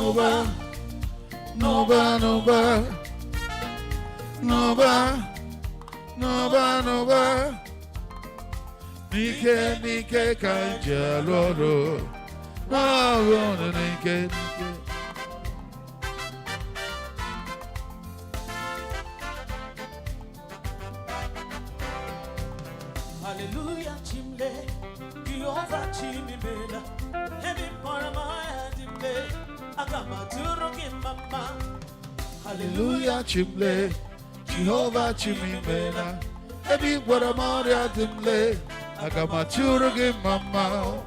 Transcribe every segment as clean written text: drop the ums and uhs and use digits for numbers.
Nova, Nova, Nova, Nova, Nova, Nova. Nike, Nike, Kajaloro. No, Nike, Nike. Hallelujah, Chimle, Jehovah Chimimela, Heavy Paramaya Dimle, Agamaturo Mama. Hallelujah, Chimle, Jehovah Chimimela, Heavy Paramaya Dimle, Agamaturo Mama.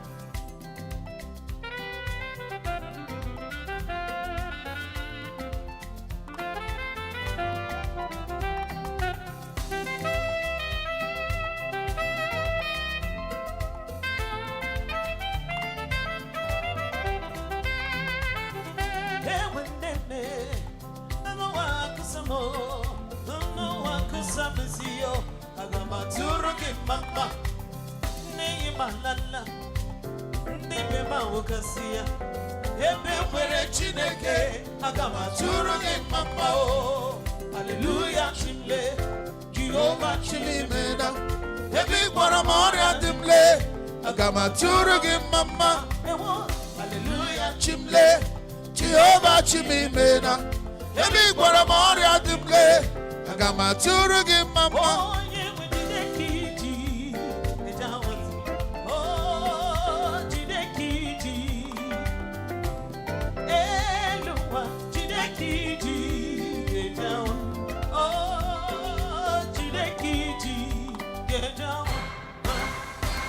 Hallelujah, Chimle, Jehovah Chimimela, Heavy Paramaya Dimle, Agamaturo Mama. Hallelujah, Chimle, Jehovah Chimimela, Heavy Paramaya Dimle, Agamaturo Mama.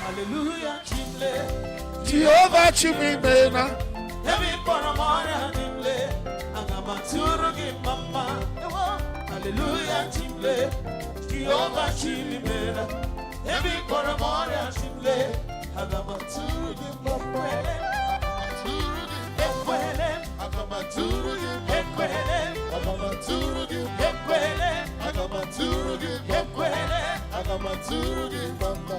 Hallelujah, Chimle, Jehovah Chimimela, Heavy Paramaya Dimle, Agamaturo Mama. Hallelujah, Chimle, Jehovah Chimimela, Heavy Paramaya Dimle, Agamaturo Mama. Agamaturo Mama.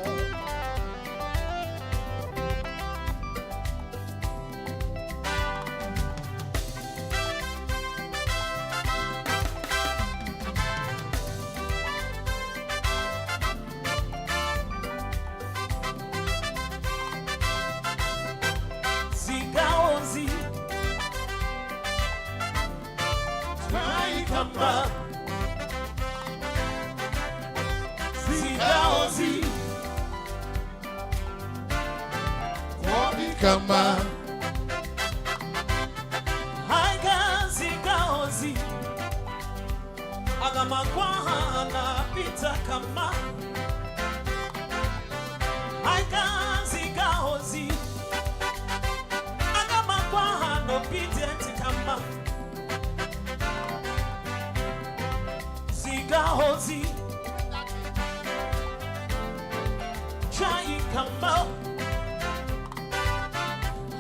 Come on. I can Zikaozi Agamakwana Pita Kama. I can Zikaozi Agamakwana Pita Kama. Zikaozi Chai Kama.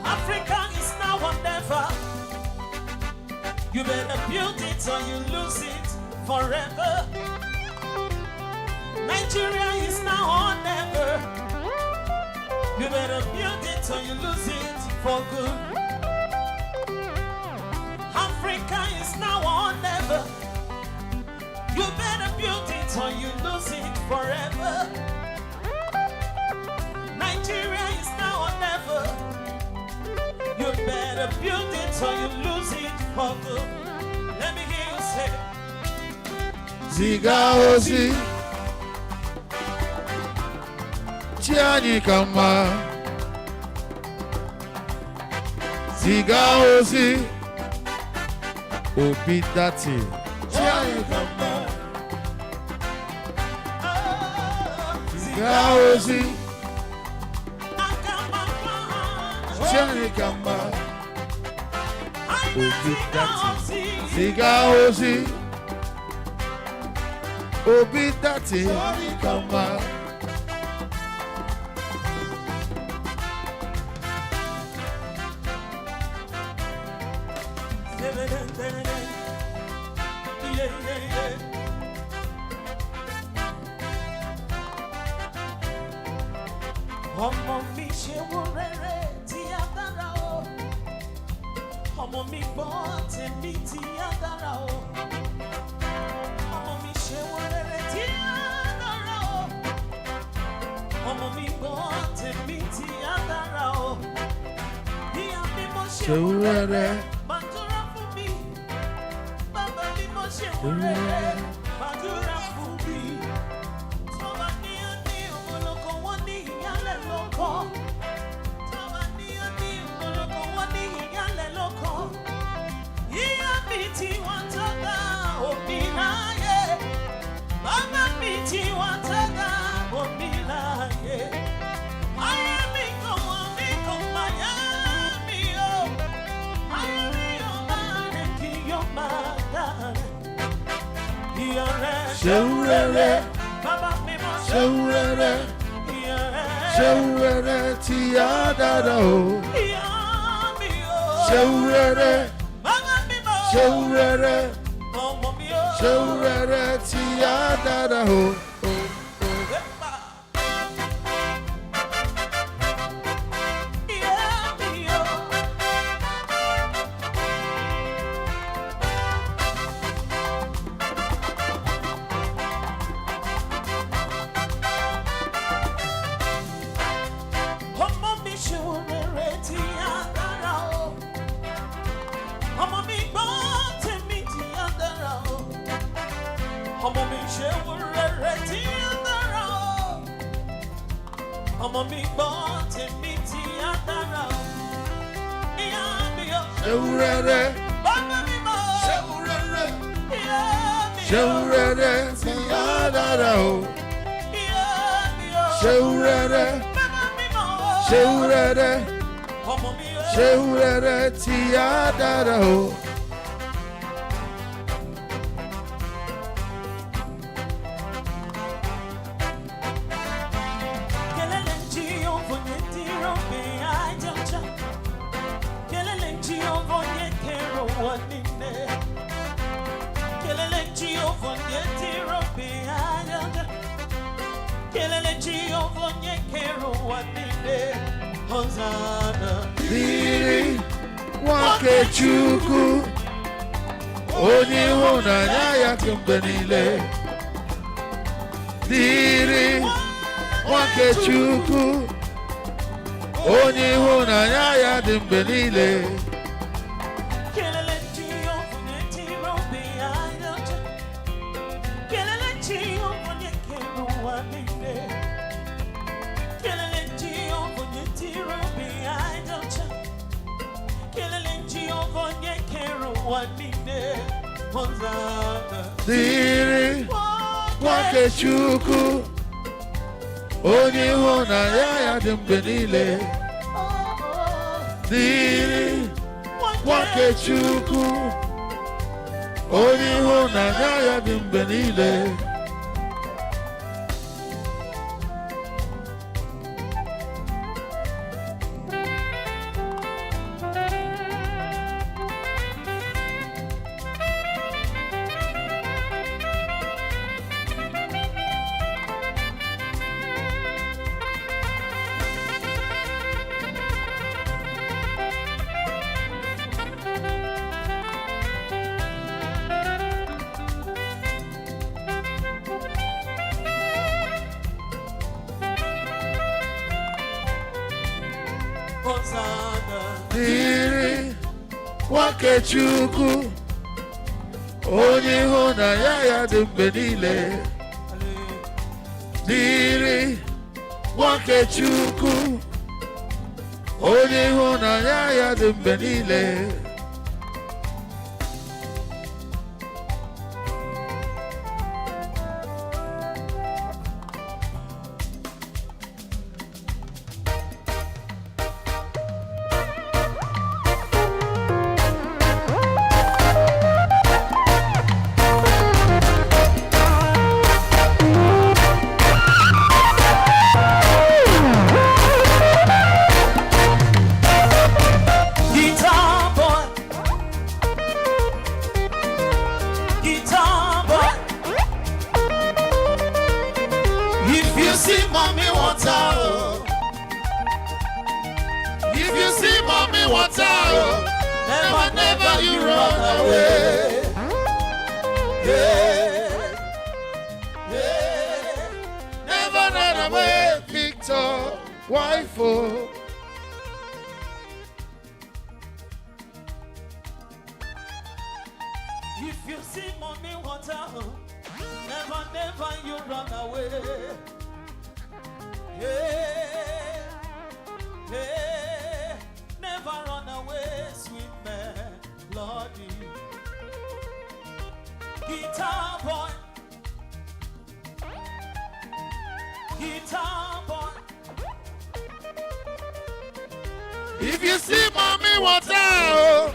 Africa is now or never. You better build it or you lose it forever. Nigeria is now or never. You better build it or you lose it for good. Africa is now or never. You better build it or you lose it forever. Nigeria is now or never. You better build it or you lose it for good. Let me hear you say Zigaozi Chiani Kama Zigaozi Obi-Datti Chiani Kama Zigaozi Chiani Kama Obi-Datti Zigaozi Obi-Datti Kama ọmọ mi gbọ́ tèmi tí á dára o. Ọmọ mi ṣe wọ́n rere tí á dára o. Ọmọ mi gbọ́ tèmi tí á dára o. Ìyá mi mo ṣe wọ́n rere, gbàdúrà fún mi. Bàbá mi mo ṣe wọ́n rere, gbàdúrà fún mi. Tọ́ba ní ó ní ọmọlọ́kọ wọ́n ní ìyálẹ̀ lọ́kọ. Tọ́ba ní ó ní ọmọlọ́kọ wọ́n ní ìyálẹ̀ lọ́kọ. Ìyá mi tí wọ́n tọ́ka òbí láyé. Bàbá mi tí wọ́n tọ́ka òbí láyé. Ayé mi kò wọ́n mi kò máa yá mi o. Ayé mi yóò máa rẹ̀ kí yóò máa dá rẹ̀. Ìyá rẹ̀ ṣeun rere, bàbá mi mọ̀ ṣeun rere, ìyá rẹ̀ ṣeun rere tí á dára o. ìyá mi o. Ṣeun rere, Bàbá mi mọ̀ ṣeun rere, ọmọ mi o. ṣeun rere tí á dára o. Epa. Ìyá mi o. Ọmọ mi ṣe rere tí á dára o. Ọmọ mi gbọ́ tèmi tí á dára o. Ọmọ mi ṣe rere tí á dára o. Ọmọ mi gbọ́ tèmi tí á dára o. Ìyá mi o. Ṣeun rere, Bàbá mi mọ̀. ṣeun rere, Ìyá mi o. ṣeun rere tí á dára o. Ìyá mi o. Ṣeun rere, Bàbá mi mọ̀. ṣeun rere, Ọmọ mi o. ṣeun rere tí á dára o. Kelele njiyo vonye tiro be ajaja. Kelele njiyo vonye kero wanine. Kelele njiyo vonye tiro be ajaja. Kelele njiyo vonye kero wanine. Hosanna. Dịrị nwoke Chukwu, onye ịhụnanya ya kemgbe niile. Dịrị nwoke Chukwu, onye ịhụnanya ya dị mgbe niile. Kelele njiyo vonye tiro be ajaja. Kelele njiyo vonye kero wanine. Kelele njiyo vonye tiro be ajaja. Kelele njiyo vonye kero wanine. Hosanna. Dịrị nwoke Chukwu, onye ịhụnanya ya dị mgbe niile. Dịrị nwoke Chukwu, onye ịhụnanya ya dị mgbe niile. Hosanna. Dịrị nwoke Chukwu, onye ịhụnanya ya dị mgbe niile. Dịrị nwoke Chukwu, onye ịhụnanya ya dị mgbe niile. Never, never you run away. Never run away, Victor. Why for? If you see money, water, never, never you run away. Hey, hey, never run away, sweet melody. Guitar boy, guitar boy. If you see mommy water, oh.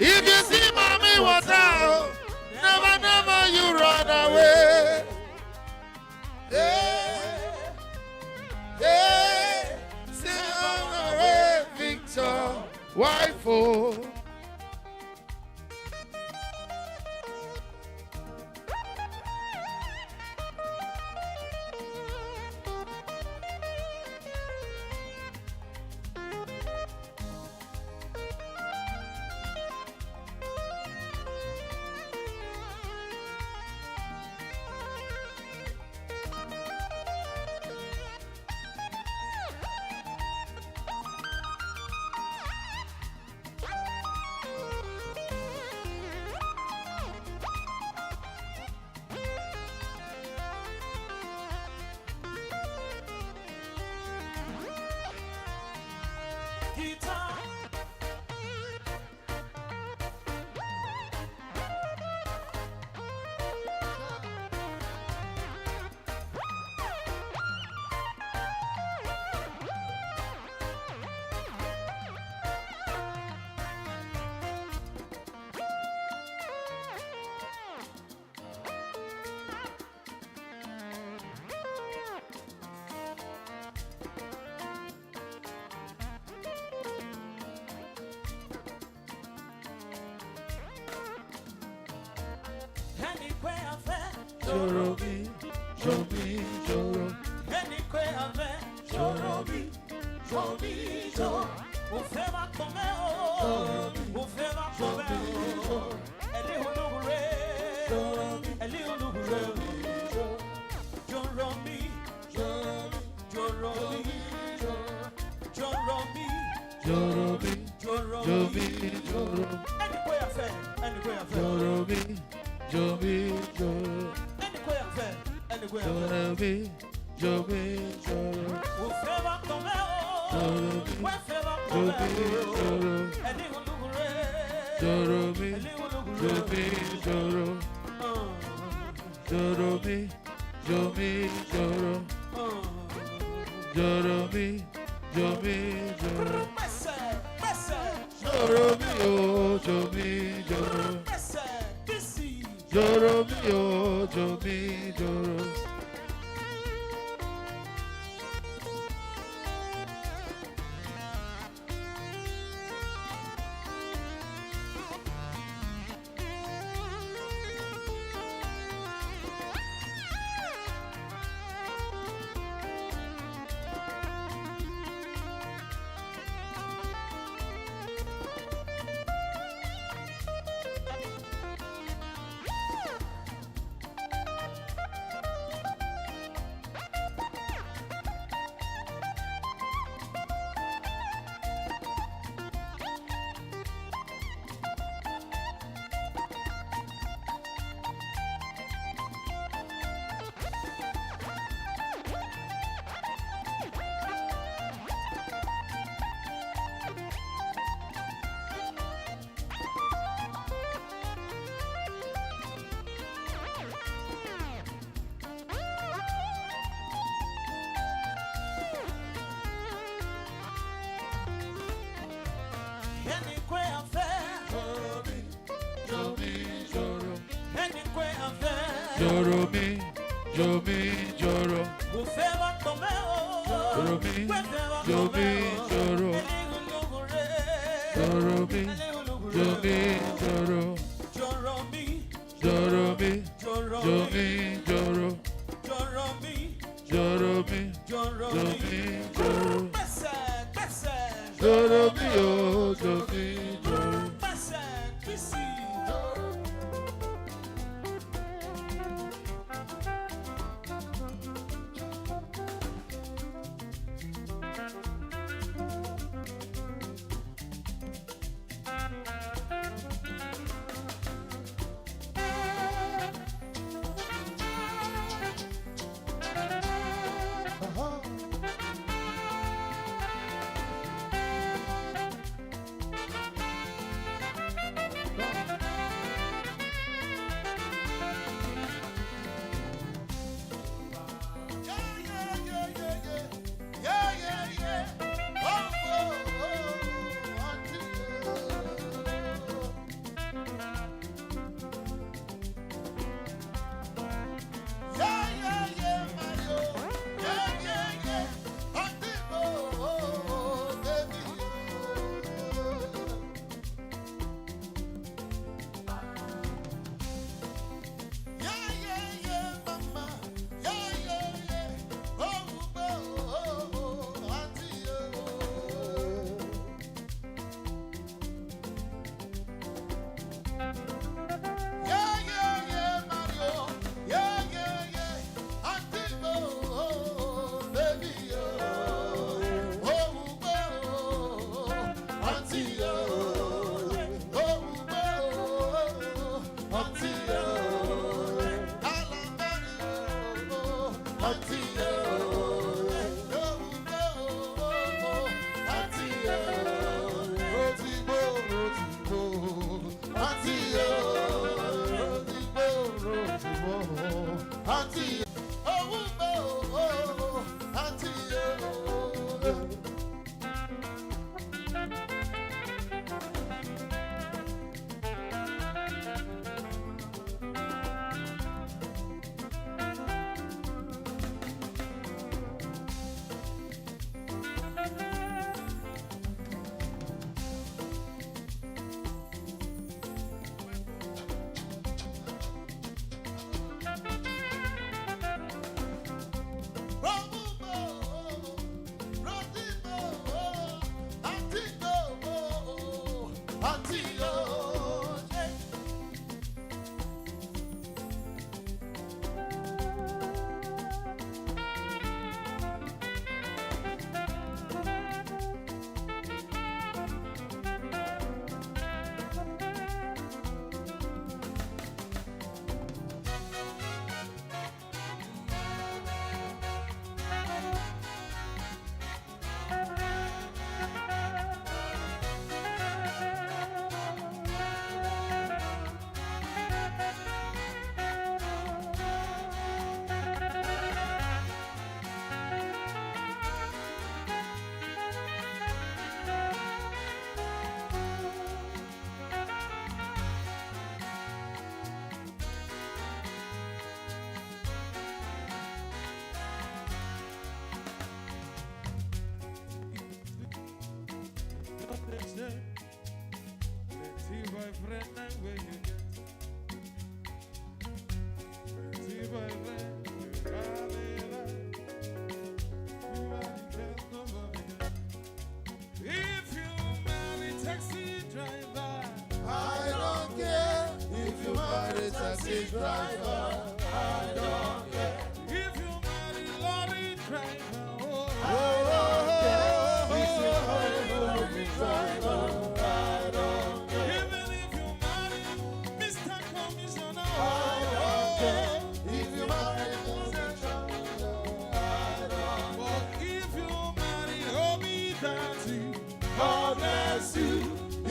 If you see mommy water, oh. Never, never you run away. Yeah, yeah, say run away, Victor. Why for? Guitar. Anywhere I fẹ́, Joro mi, joro mi, joro. anywhere I fẹ́, joro mi, joro. Mo fẹ́ máa pọ̀ mẹ́ o, mo fẹ́ máa pọ̀ mẹ́ o. Ẹ̀lí olúwure, ẹ̀lí olúwure o. Joro mi, joro mi, joro mi, Joro mi, joro joro mi. mi, joro. Anywhere I fẹ́, anywhere I fẹ́. Joro mi, joro mi, joro. Anywhere I fẹ́, anywhere I fẹ́. Joro mi, joro mi, joro. Mo fẹ́ máa pọ̀ mẹ́ o, mo fẹ́ máa pọ̀ Joro mẹ́ mi, o. joro. Ẹ̀lí olúwure, Joro mi, ẹ̀lí olúwure joro mi, joro. Joro mi, joro mi, joro. Joro mi, joro mi, joro. Pẹ̀sẹ̀, pẹ̀sẹ̀, Joro mi, oh, joro mi, joro. pẹ̀sẹ̀, bísí. Joro mi, oh, joro mi, joro. Anywhere I fẹ́, Joro mi, joro. anywhere I fẹ́. Joro mi, joro mi, joro. Mo fẹ́ máa pọ̀ mẹ́ o, Joro mi, mo fẹ́ máa joro pọ̀ mi, mẹ́ o. joro. Ẹ̀lí olúwure, Joro mi, ẹ̀lí olúwure joro mi, o. joro. Joro mi, Joro mi, joro joro mi, mi, joro. joro mi, Joro mi, joro joro mi. mi, joro. Pẹ̀sẹ̀, pẹ̀sẹ̀, Joro mi o, joro mi, joro.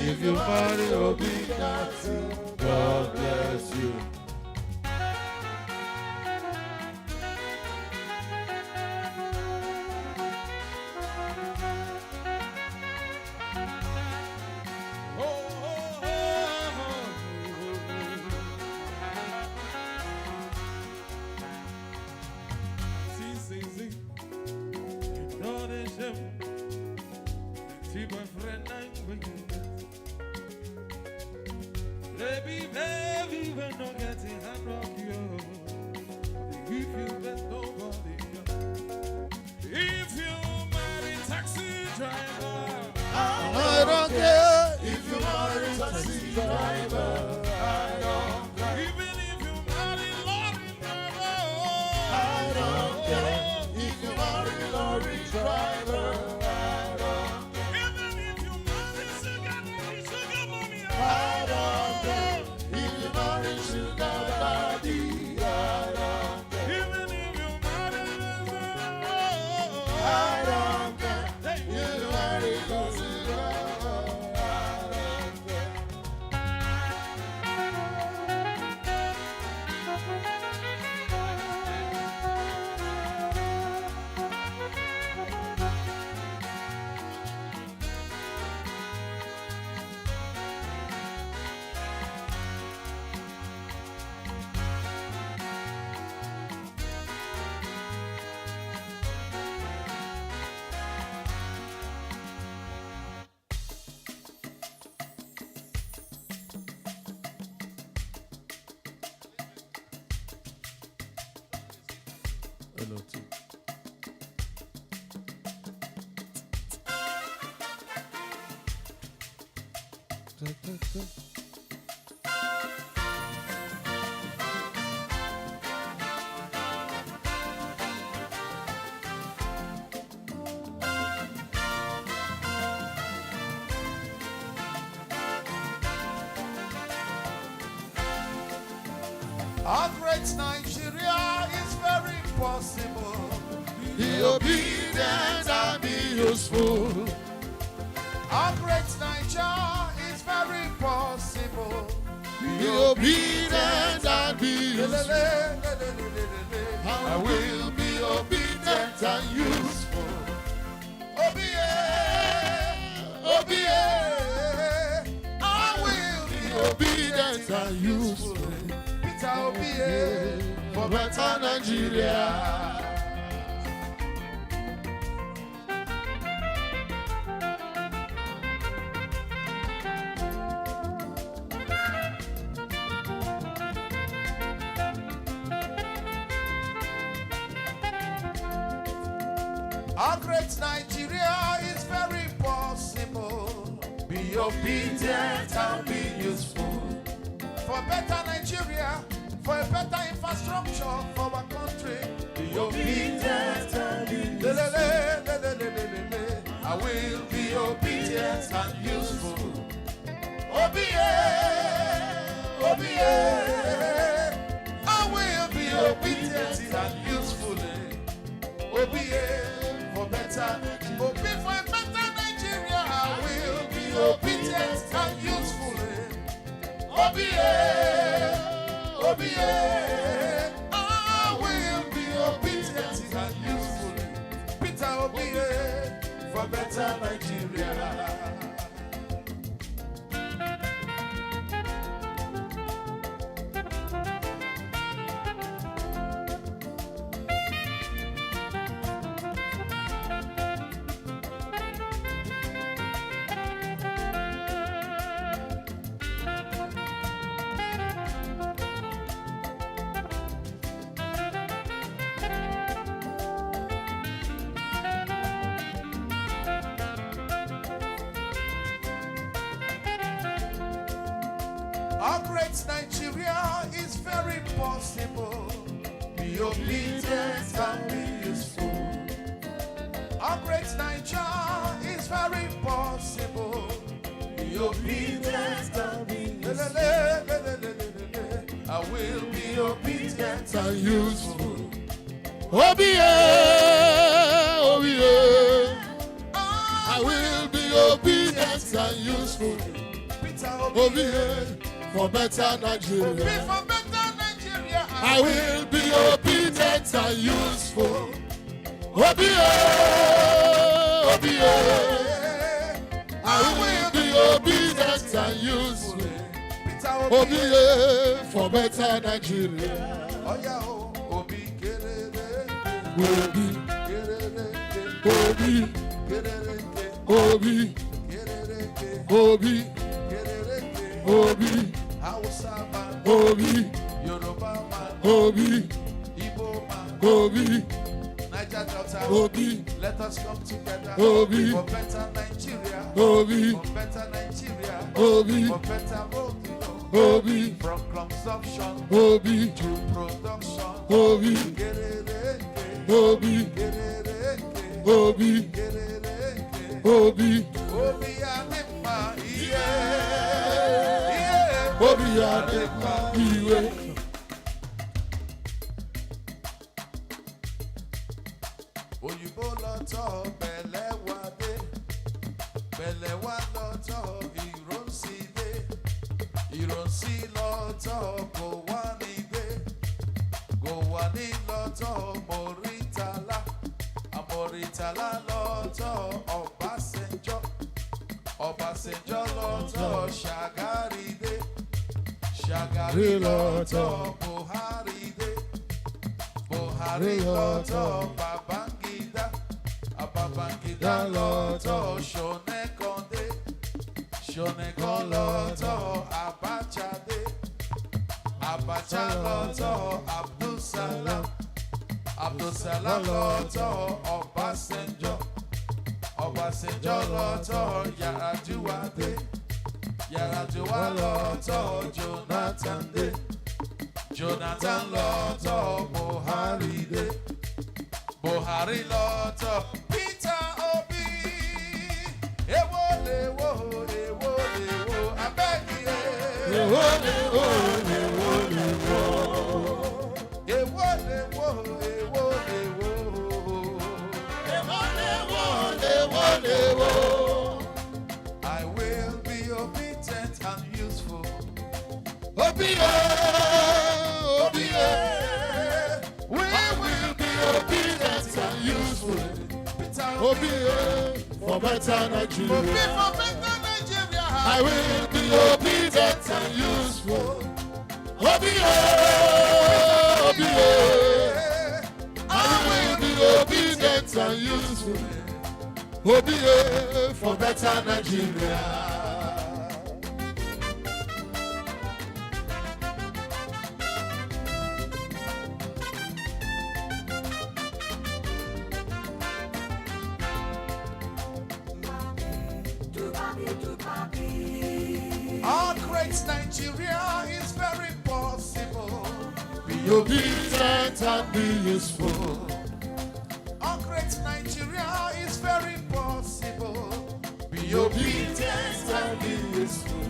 If you marry Obi-Datti, God bless you. I driver, I don't care. Even if you marry lorry driver, I don't care. If you marry lorry driver, I don't care. even if you marry sugar mommy, I don't care. If you marry sugar daddy, I don't care. even if you marry I don't care. If you marry sugar, I don't care. Our great Nigeria is very possible. Be obedient and be useful. Our great Nigeria is very possible. Be obedient and be useful. I will be obedient and useful. I will be obedient and useful. For better Nigeria. Our great Nigeria is very possible. Be obedient and be useful. For better Nigeria, for a better infrastructure for our country. Be obedient and be useful. I will be obedient and useful. I will be obedient and useful. For better, for a better Nigeria. I will be obedient and useful. I will be obedient and useful. Peter for better Nigeria. Our great Nigeria is very possible. Be obedient and be useful. Our great Nigeria is very possible. Be obedient and be useful. I will be obedient and useful. I will be obedient and useful. For better Nigeria. I will be obedient and useful. I will be obedient and useful. For better Nigeria. Obi, Yoruba man, Igbo man, Niger Delta, let us come together for better Nigeria, for better Nigeria. Nigeria. Obi, For better road to go. Obi, From consumption Obi, to production. Obi, Obi, Obi, Obi, Obi Adema, yeah. Obi Adema, Iwe. Òyìnbó lọ́tọ̀ bẹ̀lẹ̀ wá dé. Bẹ̀lẹ̀ wá lọ́tọ̀ ìrọ̀nsí dé. Ìrọ̀nsí lọ́tọ̀ kò wá ní dé. Kò wá ní lọ́tọ̀ Mọ̀rítàlá. Àmọ̀rítàlá lọ́tọ̀ Ọbásanjọ́. Ọbásanjọ́ lọ́tọ̀ Ṣàgárí dé. Ṣàgárí lọ́tọ̀ Buhari dé. Buhari lọ́tọ̀ Babangida. Babangida lọ́tọ̀ Ṣónẹ́kàndé. Ṣónẹ́kàn lọ́tọ̀ Abacha dé. Abacha lọ́tọ̀ Abdulsalam. Abdulsalam lọ́tọ̀ Ọbásanjọ́. Ọbásanjọ́ lọ́tọ̀ Yar'Adua dé. Yar'Adua lọ́tọ̀ Jonathan dé. Jonathan lọ́tọ̀ Buhari dé. Buhari lọ́tọ̀ Peter Obi. Èwo lèwo, èwo lèwo, abẹ́gi ẹ̀. Èwo lèwo, èwo lèwo. Èwo lèwo, èwo lèwo. Èwo lèwo, èwo lèwo. I will be obedient and useful. Obi, Obi, we will be obedient and useful. Peter Obi, for better Obi Nigeria. for better Nigeria. I will be obedient and useful. Obi, Obi, I will be obedient and useful. Obi, for better Nigeria. Our great Nigeria is very possible. Be obedient and be useful. Our great Nigeria is very possible. Be obedient and be useful.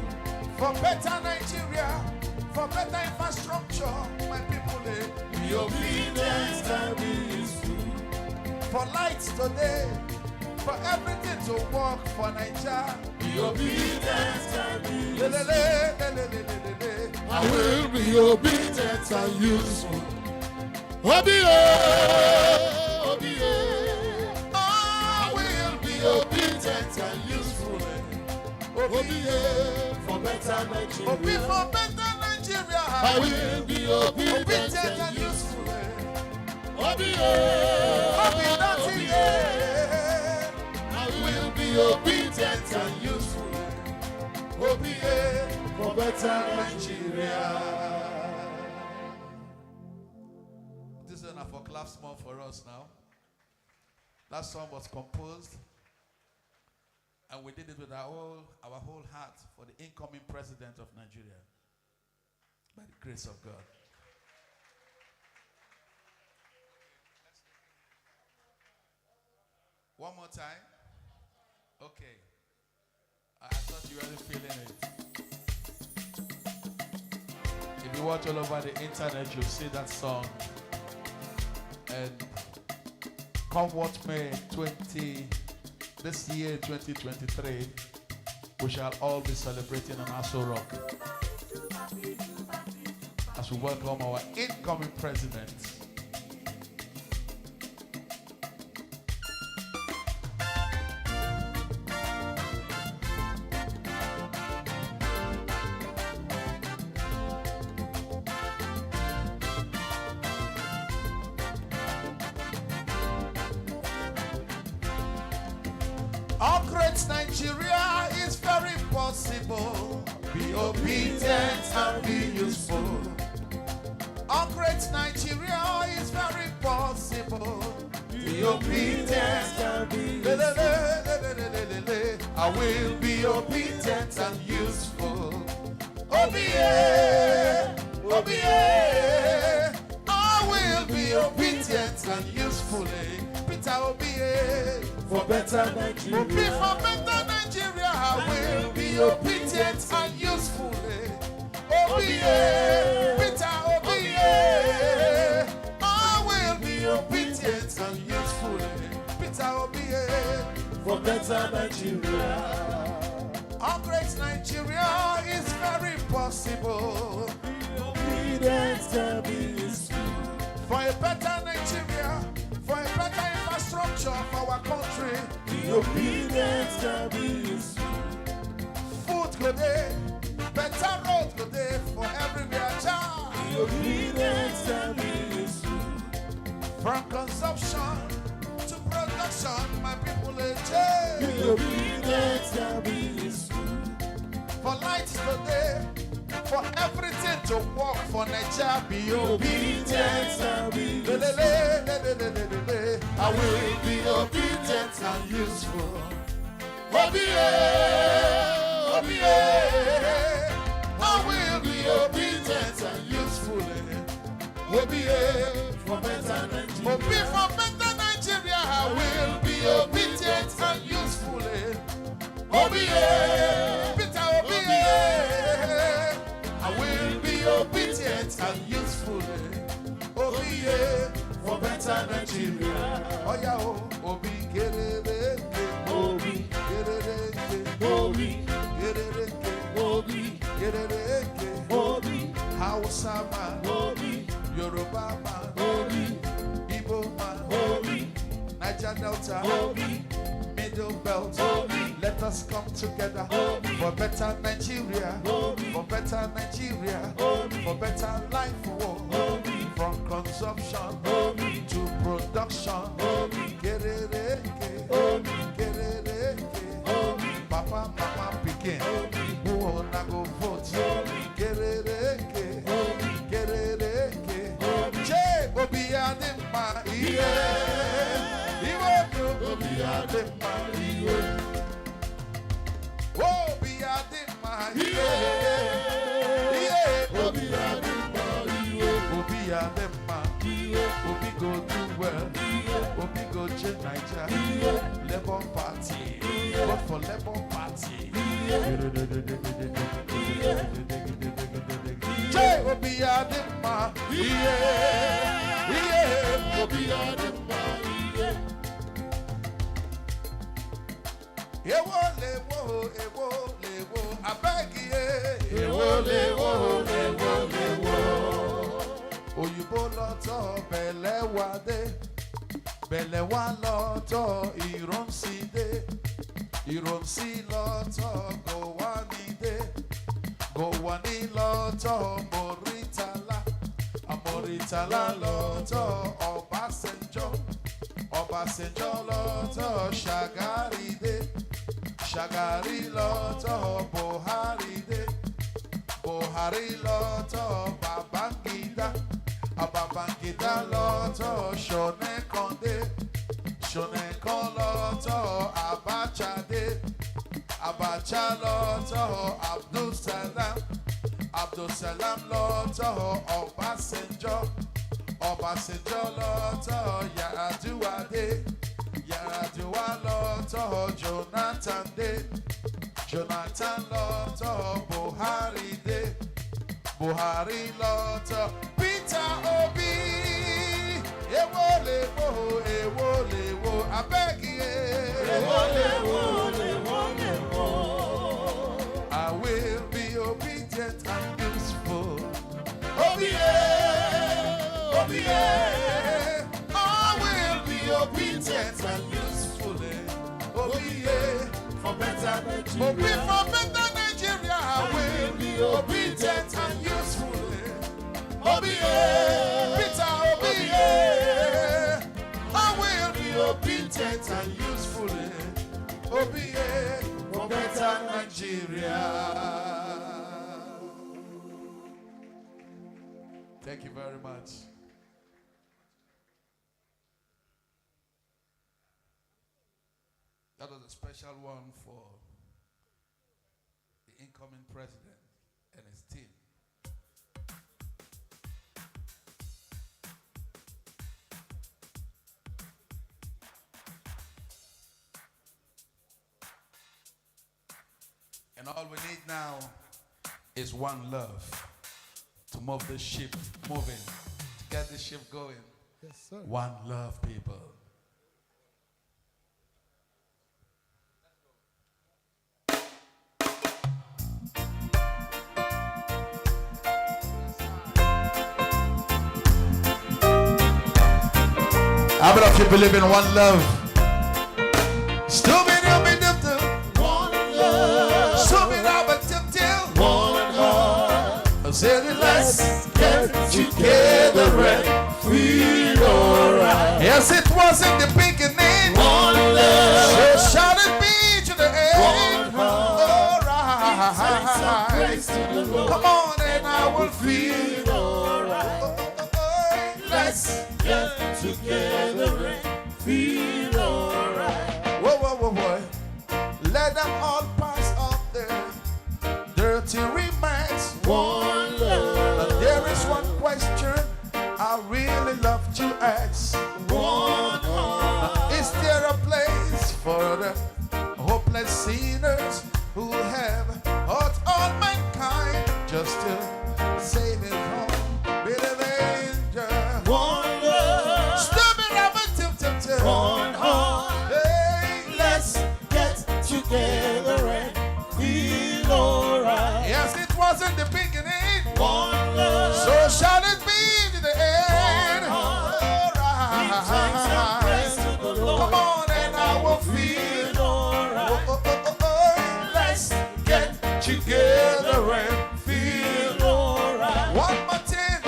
For better Nigeria, for better infrastructure, my people, Be obedient and be useful. for lights today, for everything to work for Nigeria. Be obedient and be useful. I I will be obedient and useful. Obi, Obi, I will be obedient and useful. Obi, for better Nigeria. Obi for better Nigeria. I will be obedient and useful. Obi, Obi-Datti, I will be obedient and useful. Obi, for better Nigeria. This is enough for clap small for us now. That song was composed and we did it with our whole heart for the incoming president of Nigeria. By the grace of God. One more time. Okay. I thought you weren't feeling it. If you watch all over the internet, you'll see that song. And come what may, this year, 2023, we shall all be celebrating an Aso Rock as we welcome our incoming president. Our great Nigeria is very possible. Be obedient and be useful. Our great Nigeria is very possible. Be obedient and be useful. I I will be obedient and useful. Obey, obey. I will be obedient and useful. Peter, obey For better Nigeria. Obey for better Nigeria. I will be obedient and useful. Obey, Peter, obey. I will be obedient and useful. Peter, obey For better Nigeria. Our great Nigeria is very possible. Obedience can be useful. For a better Nigeria, for a better infrastructure for our country. Obedience can be useful. Food go there, better road go there for everywhere child. Obedience can be useful. From consumption to production, my people are change. Obedience can be useful. For lights today, for everything to work for Nigeria, be obedient. Can be Le, useful. le, le, le, le, le, le, le, le. I will be obedient and useful. Obey, obey. I will be obedient and useful. Obey For better Nigeria. Obey for better Nigeria. I will be obedient and useful. Obey, Peter, obey. I will be obedient and useful. Obey For better Nigeria. Oh yeah, oh, Obi, get it, Obi, get it, Obi, get it, Obi, get it, Obi, Hausa man, Obi, Yoruba man, Obi, Igbo man, Obi, Niger Delta, Obi, Middle Belt. Obi. Let us come together for better Nigeria, for better Nigeria, for better life. From consumption to production. Get it, get it, Papa, Mama, begin. Who wanna go vote? Get it, get it, J. Obi-Datti, yeah. Obi-Datti, yeah. Obi-Datti, yeah. Obi-Datti, Obi-Datti, Obi go do well. Obi go change Nigeria. Labour Party. Vote for Labour Party. J. Obi-Datti, yeah. Obi-Datti, Ewo lewo, I beg you. Ewo lewo. Òyìnbó lọ́tọ̀ bẹ̀lẹ̀ wá dé, bẹ̀lẹ̀ wá lọ́tọ̀ ìrọ̀nsí dé, ìrọ̀nsí lọ́tọ̀ gòwání dé, gòwání lọ́tọ̀ mọ̀rítàlá, àmọ̀rítàlá lọ́tọ̀ Ọbásanjọ́, Ọbásanjọ́ lọ́tọ̀ Ṣàgárí dé, Ṣàgárí lọ́tọ̀ Buhari dé, Buhari lọ́tọ̀ Babangida. Babangida lọ́tọ̀ Ṣọ̀nẹ́kan dé, Ṣọ̀nẹ́kan lọ́tọ̀ Abacha dé, Abacha lọ́tọ̀ Abdulsalam, Abdulsalam lọ́tọ̀ Ọbásanjọ́, Ọbásanjọ́ lọ́tọ̀ Yar'Adua dé, Yar'Adua lọ́tọ̀ Jonathan dé, Jonathan lọ́tọ̀ Buhari dé, Buhari lọ́tọ̀ Peter Obi. Ewo lewo, I beg you. Ewo lewo. I will be obedient and useful. I will be obedient and useful. For better Nigeria. Obi for better Nigeria. I will be obedient and useful. Peter Obi. I will be obedient and useful. Obi for better Nigeria. Thank you very much. That was a special one for incoming president and his team. And all we need now is one love to move the ship moving, to get the ship going. Yes, sir. One love, people. How many of you believe in one love? Stupid, One love, stupid, one heart. I said, let's Get together and feel alright. Yes, it was in the beginning. One love, So shall it be to the end. one heart. Sing some Alright. praise to the Lord. Come on, and I will feel. Feel alright. Let's. Get together and feel alright. Whoa, whoa, whoa, whoa. Let them all pass up there. Dirty reminds. One love, And there is one question I really love to ask. one heart. Is there a place for the hopeless sinners who have hurt all mankind just to save it from bitter danger? One love, Stupid rabbit, one heart. hey, Let's get together and feel alright. yes, it was in the beginning, One love, so shall it be to the end. give thanks and praise to the Lord. Come on, and I will feel. Feel alright. Let's get together and feel. Feel alright. One more thing.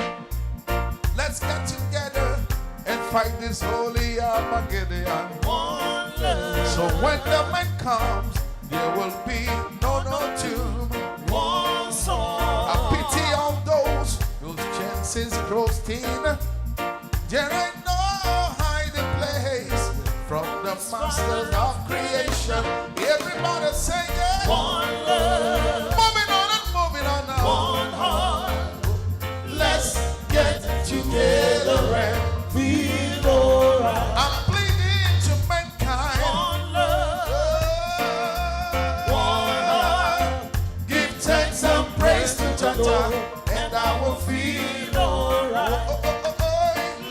Let's get together and fight this holy Armageddon. One love, So when the man comes, there will be no tomb. one A song. pity on those whose chances grow thin. There ain't no hiding place from the master of creation. Everybody say yeah. One love, Moving on and moving on now. one heart. Let's get together and feel alright. I'm pleading to mankind. One love, one heart. Give thanks and praise to Jah, and I will feel. Feel alright.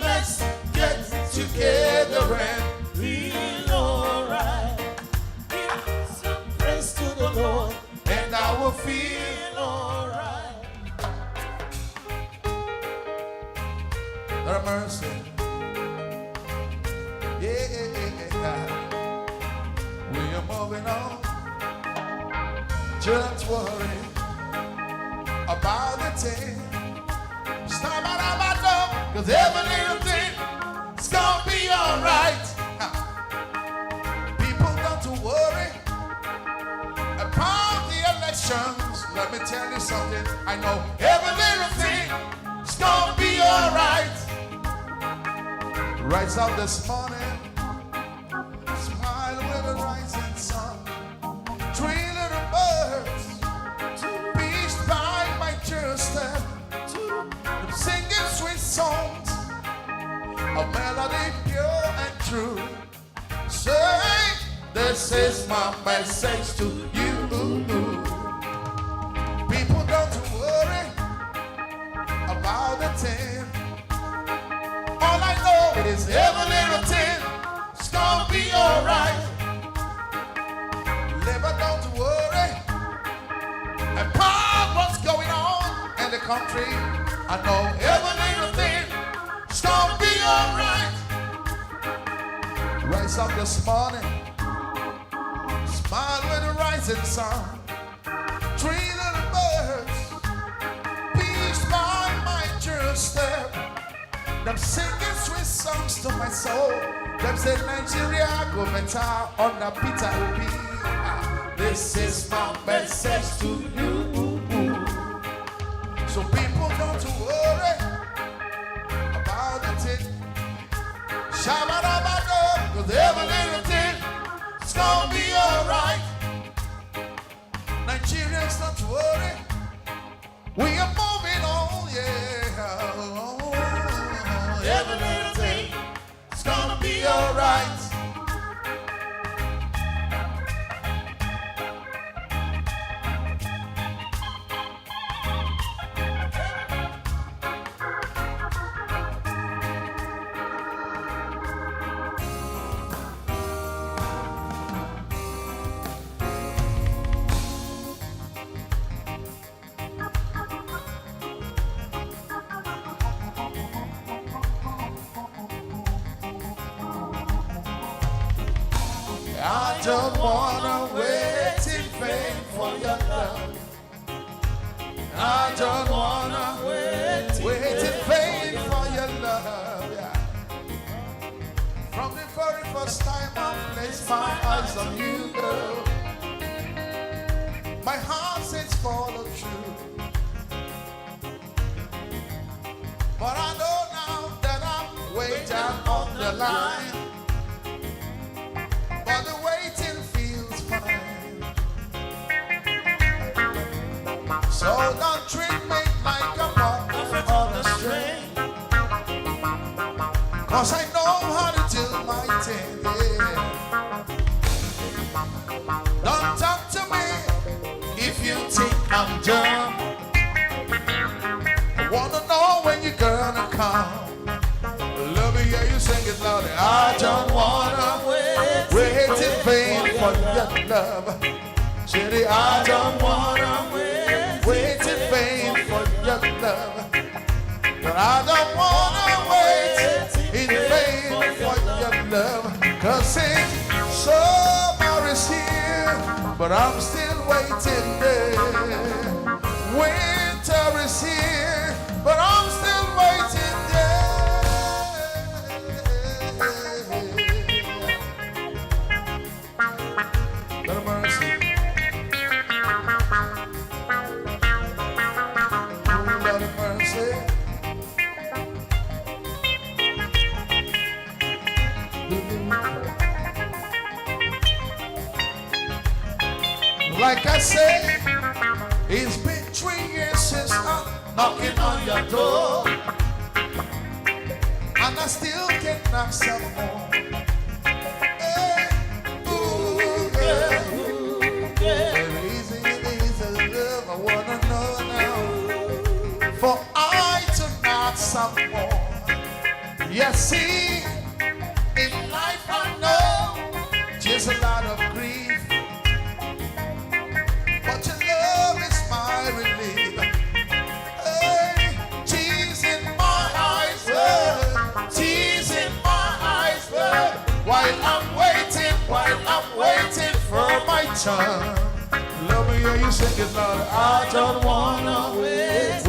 Let's get together and Feel alright. Give some praise to the Lord. I will feel. Feel alright. Lord have mercy. Yeah. We are moving on. Just worry about the thing. Stop about love, cause every little thing is gonna be alright. People don't worry about the elections. Let me tell you something. I know every little thing is gonna be alright. Rise up this morning, smile with the rising sun. 3 little birds beached by my doorstep, singing sweet songs, a melody pure and true. Say, this is my message to you. People don't worry about the thing. All I know is every little thing is gonna be alright. Never don't worry about what's going on in the country. I know every little thing is gonna be alright. Rise up this morning, smile with the rising sun. 3 little birds beached by my doorstep. Them singing sweet songs to my soul. Them say Nigeria go better under Peter Obi. This is my message to you. So people don't worry about the thing. Shabba-dabba-dub, cause every little thing is gonna be alright. Nigeria Please don't worry. We are moving on, yeah. Every little thing is gonna be alright. I don't wanna wait in vain for your love. I don't wanna wait in vain for your love. Yeah. From the very first time I placed my eyes on you, girl, my heart says follow true. But I know now that I'm way down on the line. But the waiting feels fine. So don't treat me like a puppet on a string. 'Cause I know how to do my thing, yeah. Don't talk to me if you think I'm dumb. I wanna know when you're gonna come. Let me hear you sing it louder. I don't wanna wait in vain for your love. City, I don't wanna wait in vain for your love. But I don't wanna wait in vain for your love. 'Cause it's summer is here, but I'm still waiting there. Winter is here, but I'm still waiting there. Lord of mercy. Lord of mercy. Like I said, it's been 3 years since I'm knocking on your door, and I still can knock some more. Hey, ooh, yeah. Very easy it is to love. I wanna know now, for I to knock some more. You see, in life I know just a lot of grief, but your love is my relief. Hey, tears in my eyes, tears in my eyes, while I'm waiting for my turn. Let me hear you sing it loud. I don't wanna wait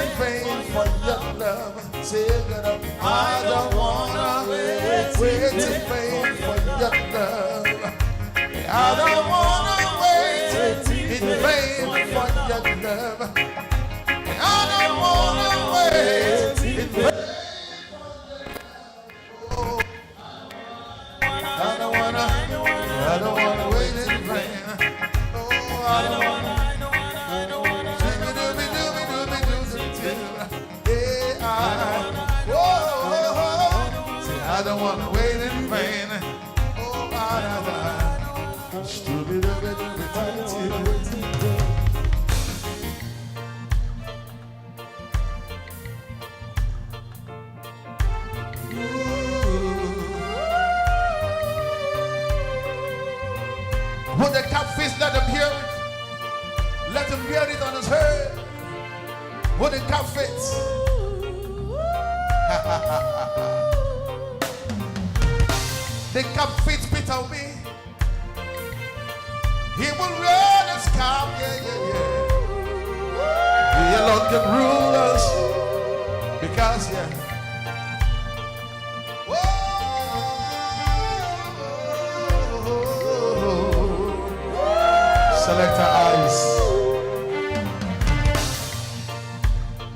in vain for your love. Sing it up. I don't wanna wait in vain for your love. I don't wanna wait in vain for your love. I don't wanna wait in vain. Oh, I don't wanna wait in vain. Oh, I don't wanna. I don't want to wait in vain. Oh, When the catfish, let him hear it. Let him hear it on his head. When the catfish. The catfish spit on me. He will run his calf, yeah. He alone can rule us. Because, yeah. Select our eyes.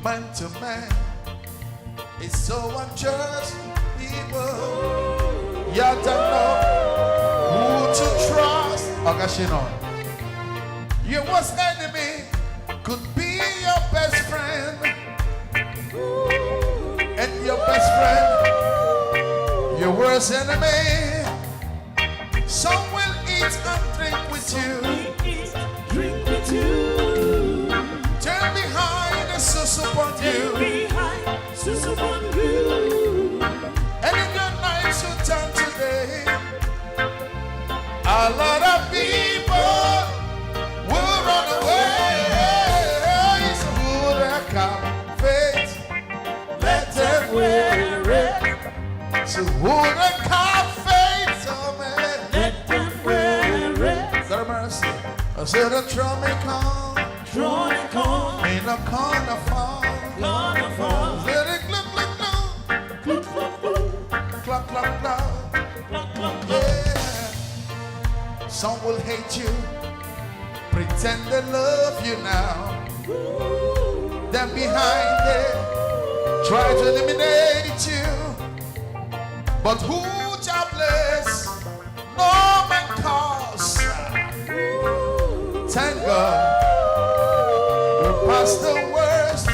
Man to man, it's so unjust, people. You don't know who to trust. Ogashino. Your worst enemy could be your best friend. And your best friend, your worst enemy. Some will eat and drink with you. Turn behind and sus upon you. And in your nights will turn today. A lot of people will run away. So who that come faith, let them wear it. So who that come faith, oh man, let them wear it. God mercy. I said the drum may come, ain't no corner fall. Let it glug glug glug, cluck cluck cluck. Yeah. Some will hate you, pretend they love you now. Then behind it, try to eliminate you. But who jobless, no man cause. Thank God, we're past the worst.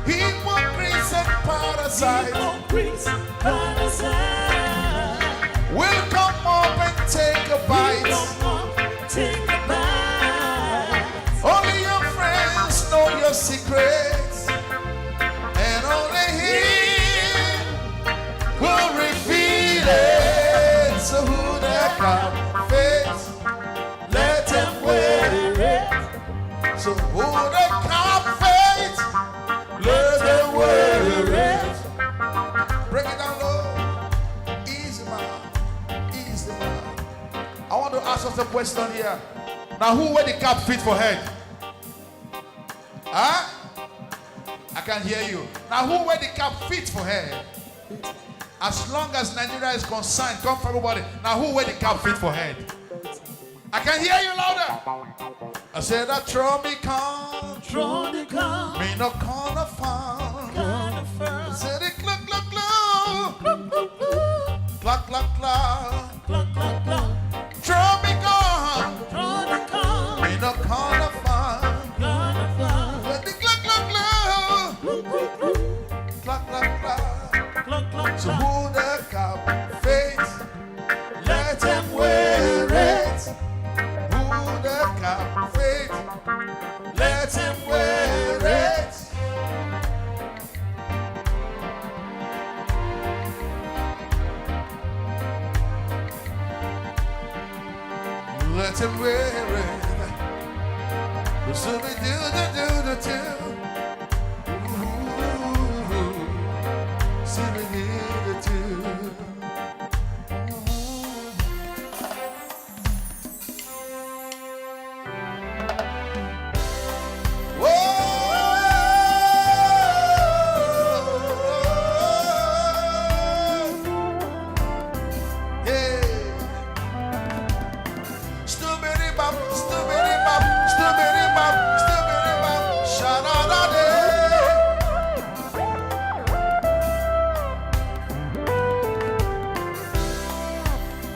Hypocrites and parasites will come up and take a bite. Only your friends know your secrets, and only He will reveal it. So who that can face, let them wear it. So who that can face, let them wear it. Break it down low. Easy man, easy man. I want to ask us a question here. Now who wear the cap fit for head? Huh? I can't hear you. Now who wear the cap fit for head? As long as Nigeria is concerned, come for everybody. Now who wear the cap fit for head? I can hear you louder. I said that throw me come, me no corner found. I said it cluck cluck cluck, cluck cluck cluck. Throw me come, me no corner found. Let it cluck cluck cluck, cluck cluck cluck. So who the cap face, let them wear it. Who the cap face, let them wear it. Let him wear it. So we do. So we do.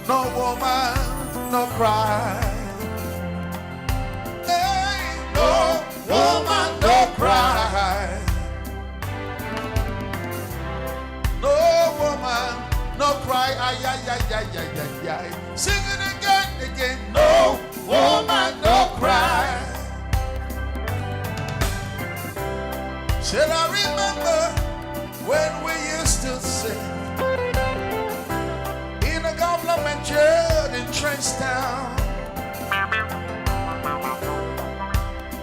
No woman, no cry. Hey, no woman, no cry. No woman, no cry. Ay, ay, ay, ay, ay, ay, ay. Sing it again. No woman, no cry. Shall I remember when we used to sing in a government jail in Trenchtown,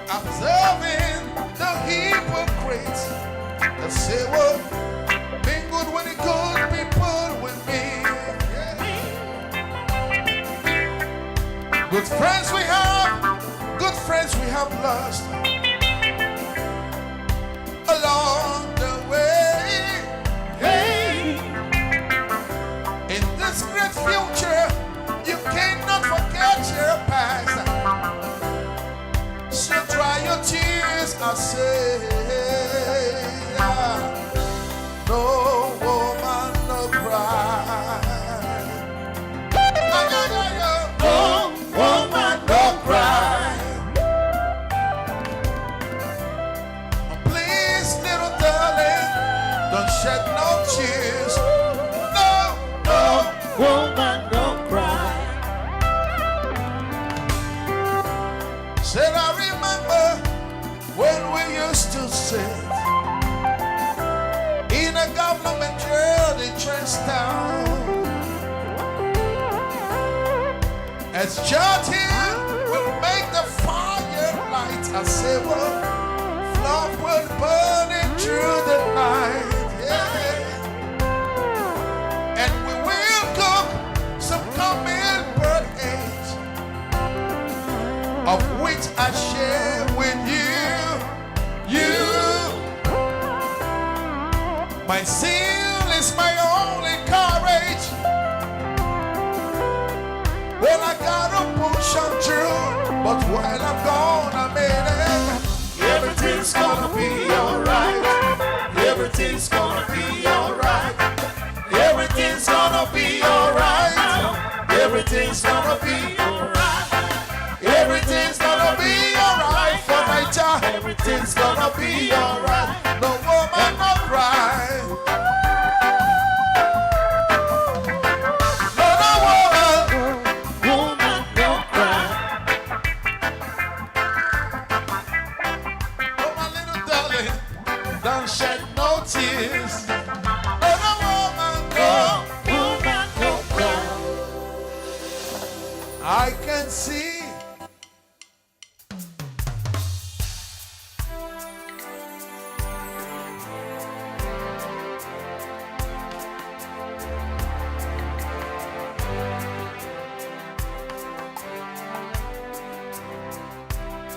observing the hypocrites that say, well, being good when it good people with me. Yeah. Good friends we have lost along the way. Hey, in this great future, you cannot forget your past. So dry your tears, I say. No woman, no cry. No woman, no cry. shed no tears. No, no. Woman, don't cry. Said I remember when we used to sit in a government jail in Trenchtown. As Jordan will make the fire light a silver, love will burn it through the night. Yeah. And we will cook some common bird eggs, of which I share with you. My zeal is my only courage. Well, I gotta push on through, but while I'm gone, I made it. Everything's gonna be alright. Everything's gonna be alright. Everything's gonna be alright. Everything's gonna be alright. Everything's gonna be alright for my child. Everything's gonna be alright. No woman, no cry. No, no woman. Woman, don't cry. Oh, my little darling, don't shed no tears. No, no woman, no. Woman, don't cry. I can see.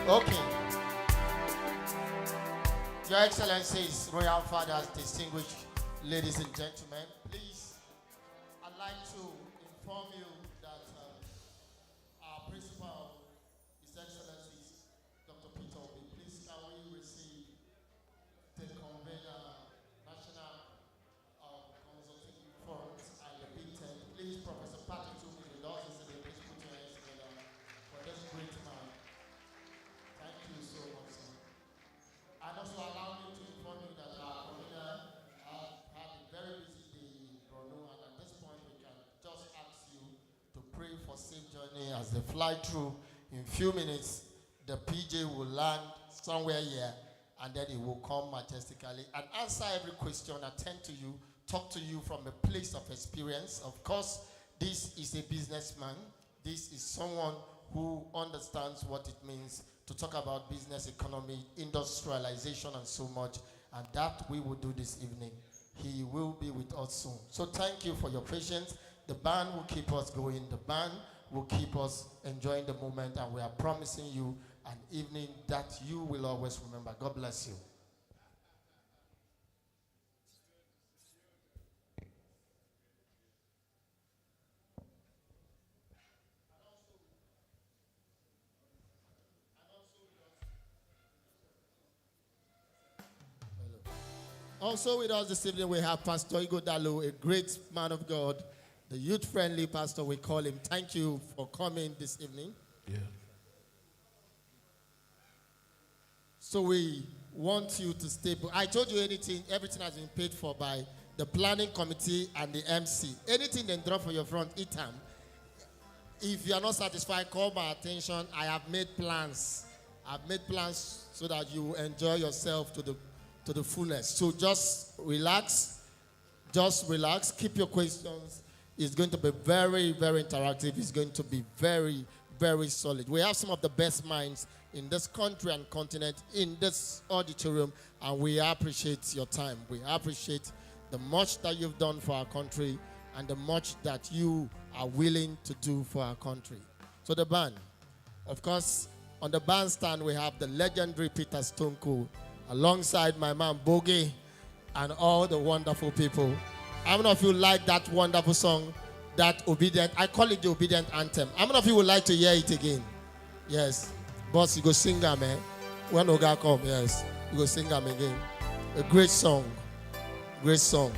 Okay. Your Excellencies, Royal Fathers, distinguished ladies and gentlemen, please, I'd like to inform you that our principal, His Excellencies, Dr. Peter Obi, please can we receive the convener, National Consulting Forum and the Big Ten. Please, Professor Patrick, who is with us, please put your hands together for this great man. Thank you so much, sir. And also allow me to inform you that our convener had a very busy day in Borno, and at this point we can just ask you to pray for safe journey as they fly through. In few minutes, the PJ will land somewhere here, and then it will come majestically and answer every question, attend to you, talk to you from a place of experience. Of course, this is a businessman. This is someone who understands what it means to talk about business, economy, industrialization, and so much. And that we will do this evening. He will be with us soon. So thank you for your patience. The band will keep us going. The band will keep us enjoying the moment. And we are promising you an evening that you will always remember. God bless you. Also with us this evening, we have Pastor Igodalo, a great man of God, the youth-friendly pastor, we call him. Thank you for coming this evening. Yeah. So we want you to stay. I told you everything has been paid for by the planning committee and the MC. Anything they drop for your front, eat them. If you are not satisfied, call my attention. I have made plans. I've made plans so that you enjoy yourself to the fullest. So just relax. Just relax. Keep your questions. It's going to be very, very interactive. It's going to be very, very solid. We have some of the best minds in this country and continent in this auditorium, and we appreciate your time. We appreciate the much that you've done for our country and the much that you are willing to do for our country. So the band, of course, on the bandstand we have the legendary Peter Stonko, alongside my man Bogie and all the wonderful people. How many of you like that wonderful song, that obedient? I call it the obedient anthem. How many of you would like to hear it again? Yes. Boss, you go sing them, eh? When Oga come, yes. You go sing them again. A great song. Great song.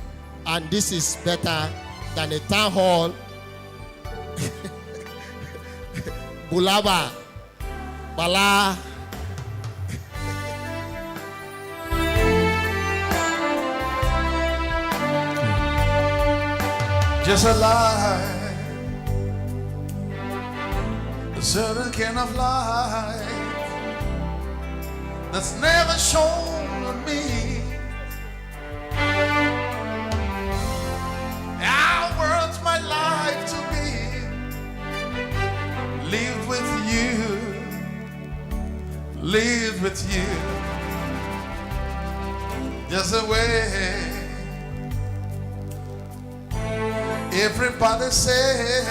And this is better than a town hall. Bulaba. Bala. just a light, a certain kind of light that's never shown on me. I want my life to be lived with you, live with you, just the way everybody say,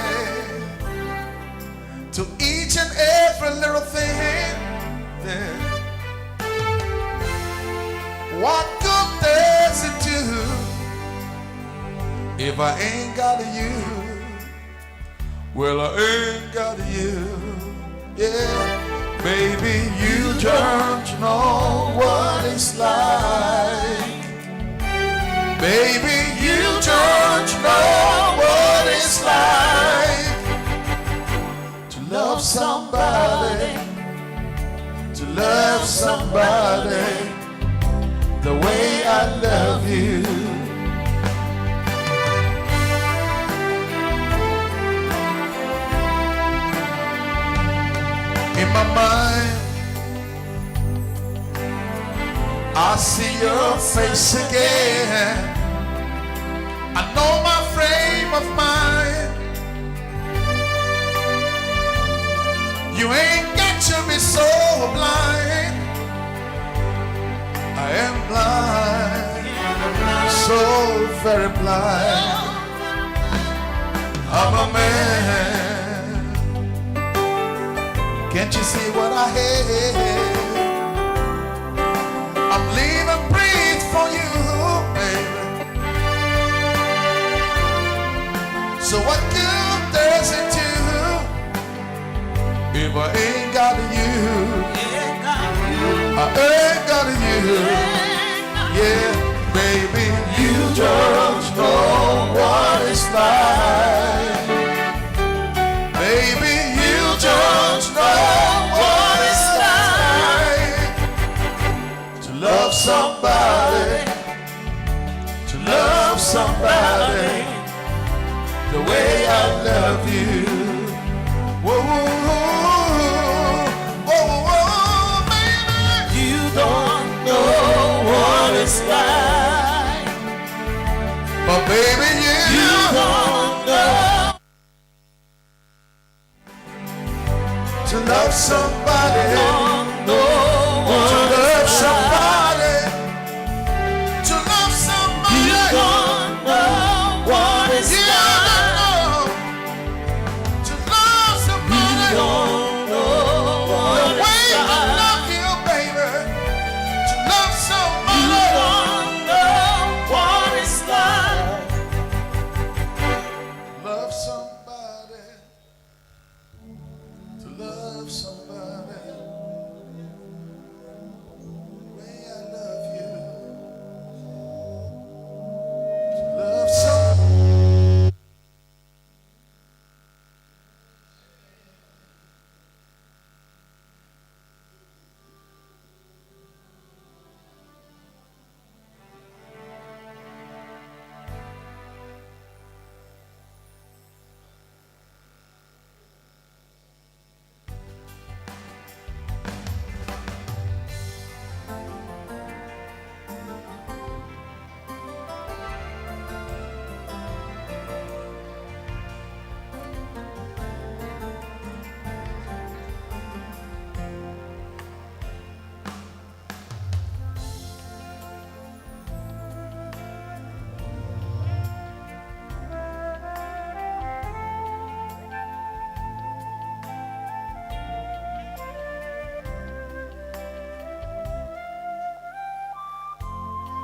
to each and every little thing, yeah. What good does it do if I ain't got you? Well, I ain't got you, yeah. Baby, you don't know what it's like. Baby, you don't know what it's like to love somebody, to love somebody the way I love you. In my mind, I see your face again. I know my frame of mind. You ain't got to be so blind. I am blind, so very blind. I'm a man. Can't you see what I hate? I'm live and breathe for you, baby. So what good does it do if I ain't got you? I ain't got you. Yeah, baby, you don't know what it's like. Baby, you don't know what it's like to love somebody, to love somebody the way I love you. Whoa, whoa, whoa, whoa, baby. You don't know what it's like. But baby, you don't know to love somebody, to love somebody, to love somebody. You don't know what it's like.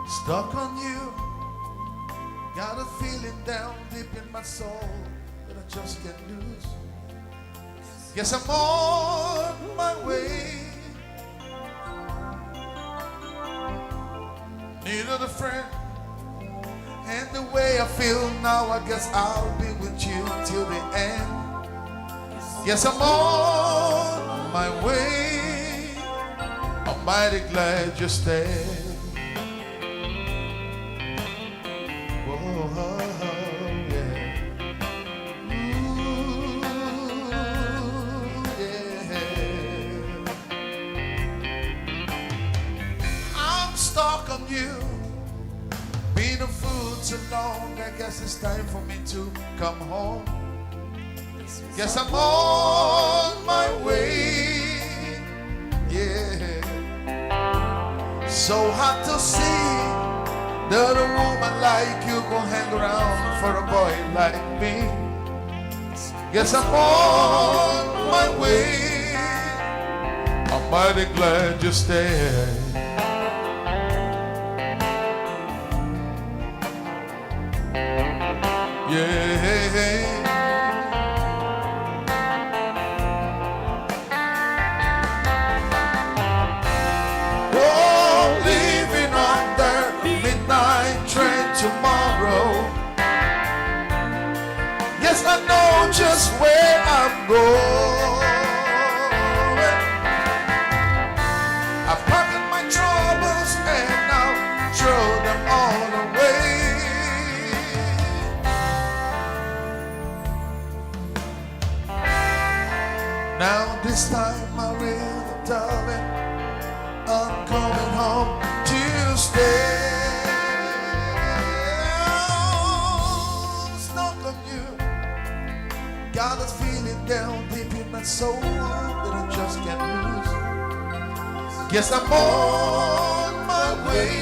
Stuck on you, got a feeling down deep in my soul that I just can't lose. Guess I'm on my way. Needed a friend, and the way I feel now, I guess I'll be with you till the end. Yes, I'm on my way. I'm mighty glad you stayed. Oh, yeah. you. Been a fool too long, I guess it's time for me to come home. Guess I'm on my way. Yeah. So hard to see that a woman like you gon' hang around for a boy like me. Guess I'm on my way. I'm mighty glad you stayed. Yeah. Oh, leaving on the midnight train tomorrow. Yes, I know just where I'm going. I've packed my troubles and I'll throw them all away. Now this time I will, darling, I'm coming home to stay. Stuck on you, got this feeling down deep in my soul that I just can't lose. Guess I'm on my way.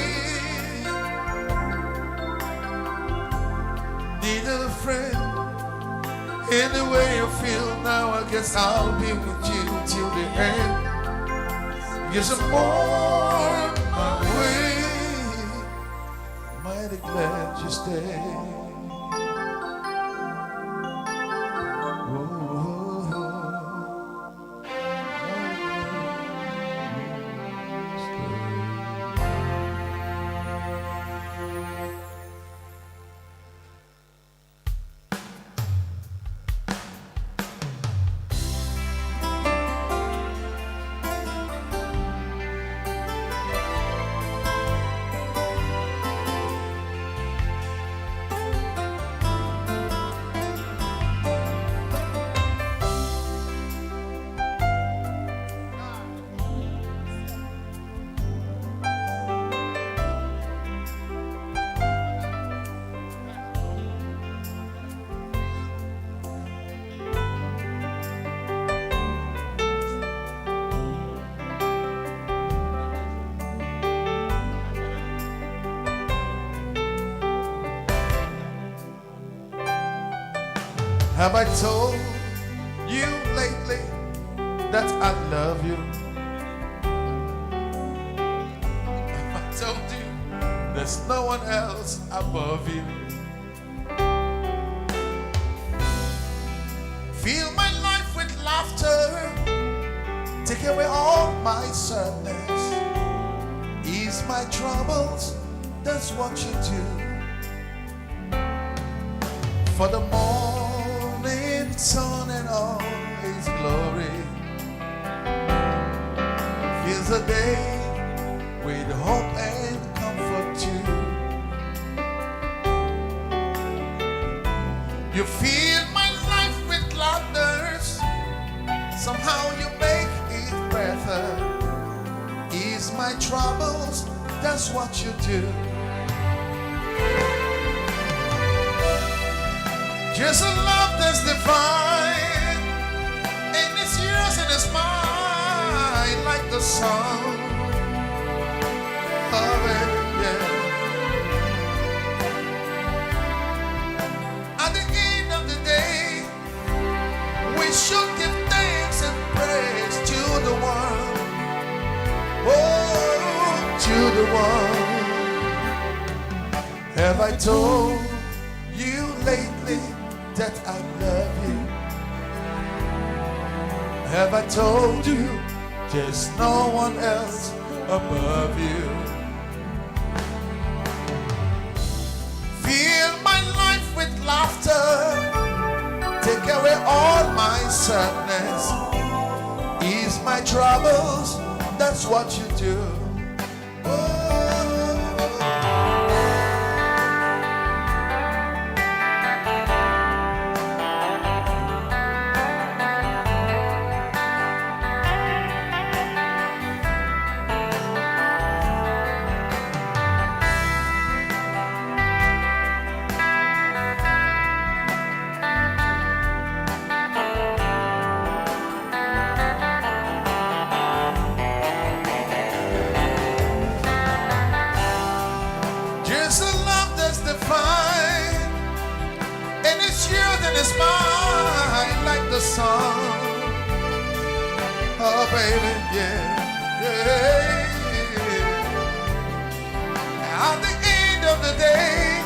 Need a friend. Any way you feel now, I guess I'll be with you till the end. Yes, I'm on my way. Mighty glad you stayed. Have I told you lately that I love you? Have I told you there's no one else above you? Fill my life with laughter, take away all my sadness, ease my troubles, that's what you do. For the morning sun and all His glory fills the day with hope and comfort too. You fill my life with laughter, somehow you make it better. Ease my troubles, that's what you do. Just a love that's divine, and it's yours and it's mine, like the song of it, yeah. At the end of the day, we should give thanks and praise to the one, oh, to the one. Have I told you lately that I love you? Have I told you there's no one else above you? Fill my life with laughter, take away all my sadness, ease my troubles, that's what you do. baby, yeah, yeah. At the end of the day,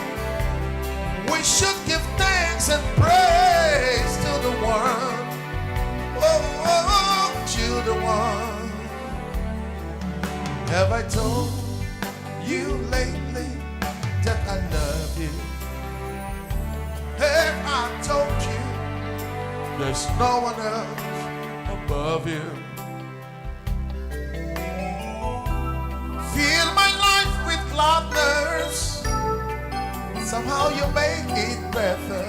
we should give thanks and praise to the one, to the one. Have I told you lately that I love you? Have I told you there's no one else above you? Fill my life with gladness. Somehow you make it better.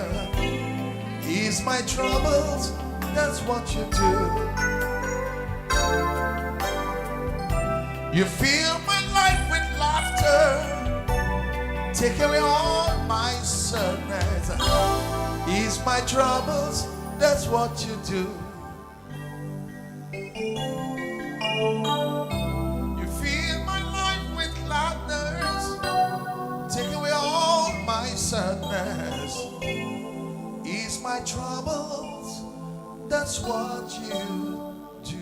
Ease my troubles, that's what you do. You fill my life with laughter. Take away all my sadness. Ease my troubles, that's what you do. You fill my life with gladness. Take away all my sadness. Ease my troubles, that's what you do.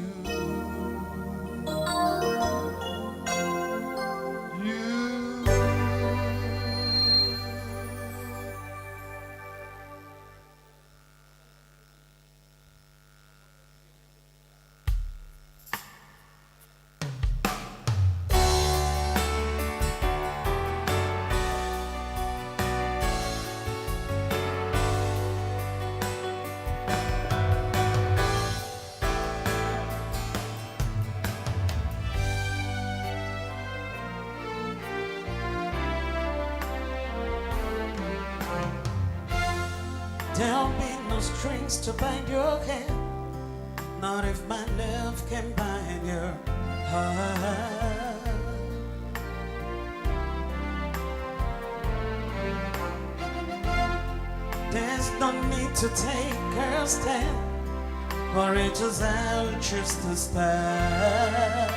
There'll be no strings to bind your hand, not if my love can bind your heart. There's no need to take a stand, for it is I'll choose to stand.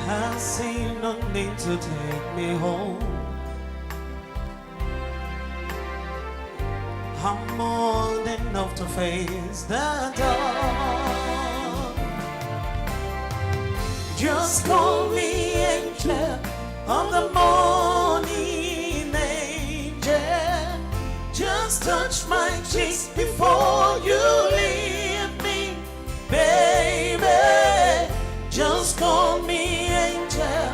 I see no need to take me home. I'm more than enough to face the dawn. Just call me angel of the morning, angel. Just touch my cheeks before you leave me, baby. Just call me angel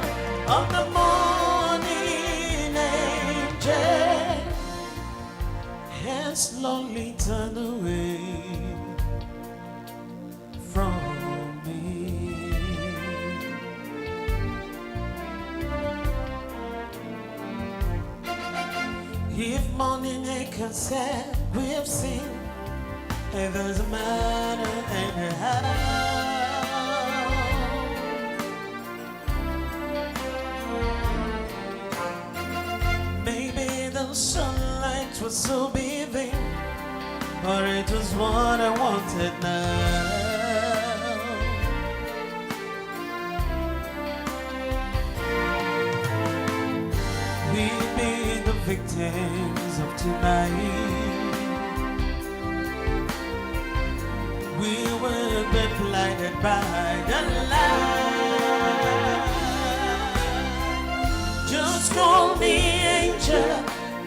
of the morning, angel, and slowly turn away from me. If morning ain't concerned, we've seen it doesn't matter anyhow. Sunlight was so vivid, but it was what I wanted now. We've been the victims of tonight. We were been blinded by the light. Just call me angel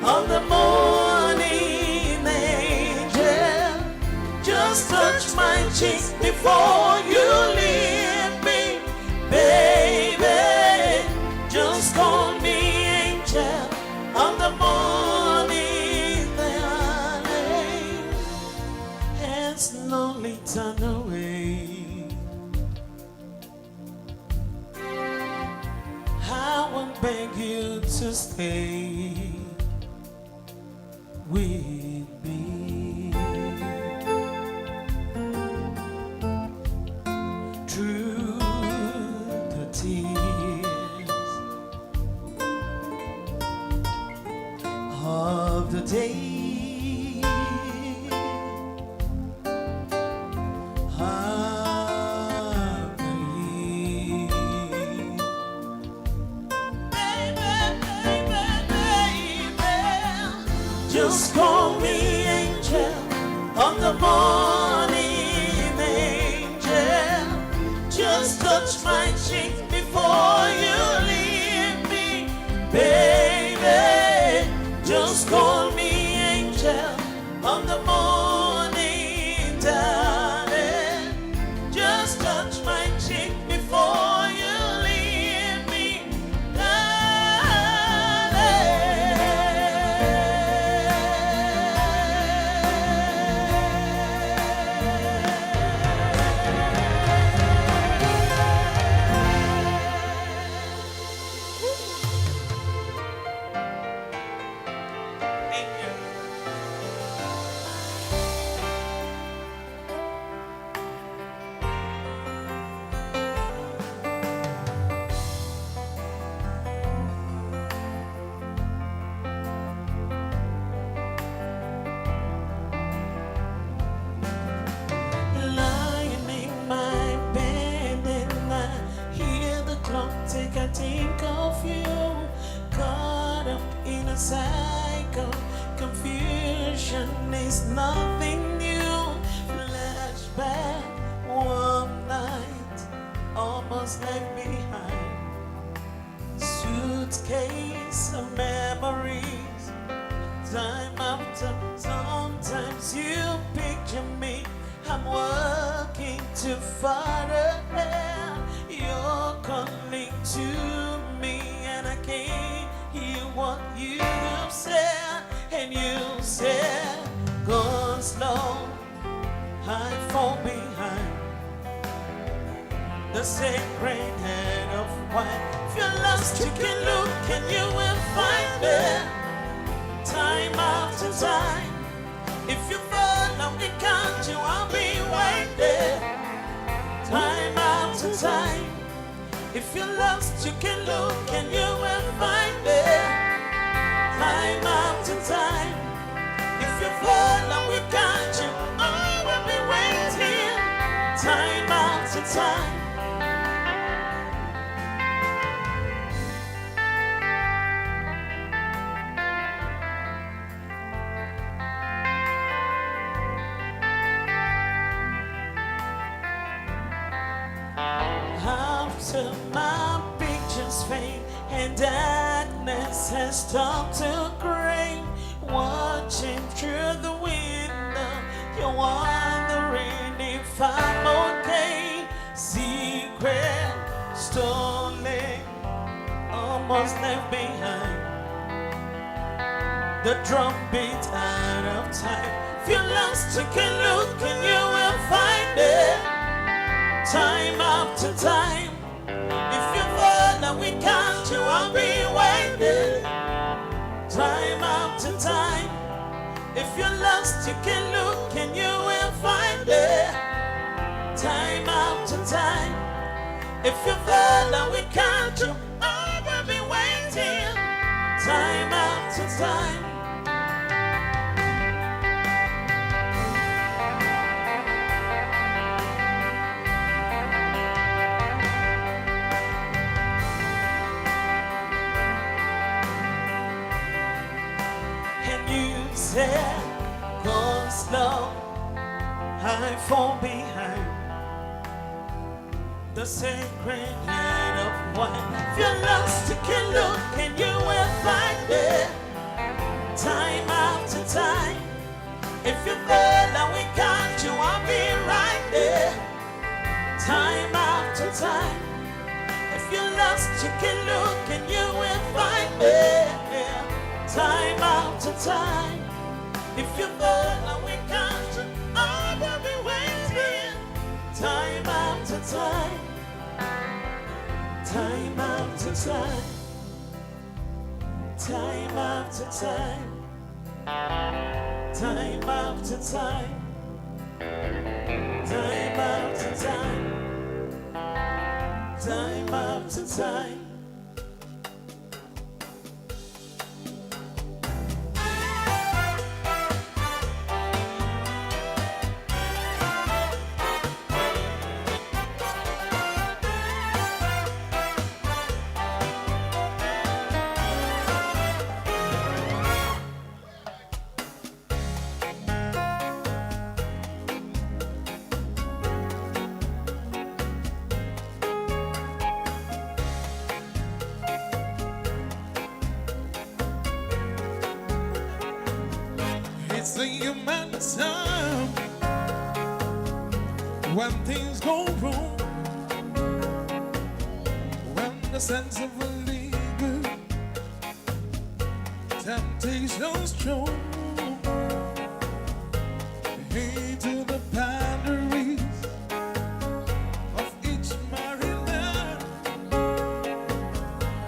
of the morning, angel. Just touch my cheeks before you leave me, baby. Just call me angel of the morning, darling, and slowly turn away. I won't beg you to stay with me through the tears of the day. Just call me Time after, sometimes you picture me. I'm working too far ahead. You're calling to me, and I can't hear what you have said. And you said, go slow, I fall behind the sacred hand of wine. If you're lost, you can look and you will find it. Time after time. If you fall, now we count you, I'll be waiting. Time after time. If you're lost, you can look and you will find it. Time after time. If you fall, now we count you, I will be waiting. Time after time. After my pictures fade and darkness has stopped to gray, watching through the window, you're wondering if I'm okay. Secret, stolen, almost left behind. The drum beat out of time. If you're lost, you can look and you will find it. Time after time. If you fall, now we count you, I'll be waiting. Time after time. If you're lost, you can look and you will find it. Time after time. If you fall, now we count you, I will be waiting. Time after time. Said, go slow, I fall behind the sacred hand of wine. If you're lost, you can look and you will find it. Time after time. If you fall, now we count you, I'll be right there. Time after time. If you're lost, you can look and you will find it. Time after time. If you fall, now we count you, I will be waiting. Time after time. Time after time. Time after time. Time after time. Time after time. Time after time. It's the human time when things go wrong, when the sense of believing temptation's strong, into the boundaries of each married land.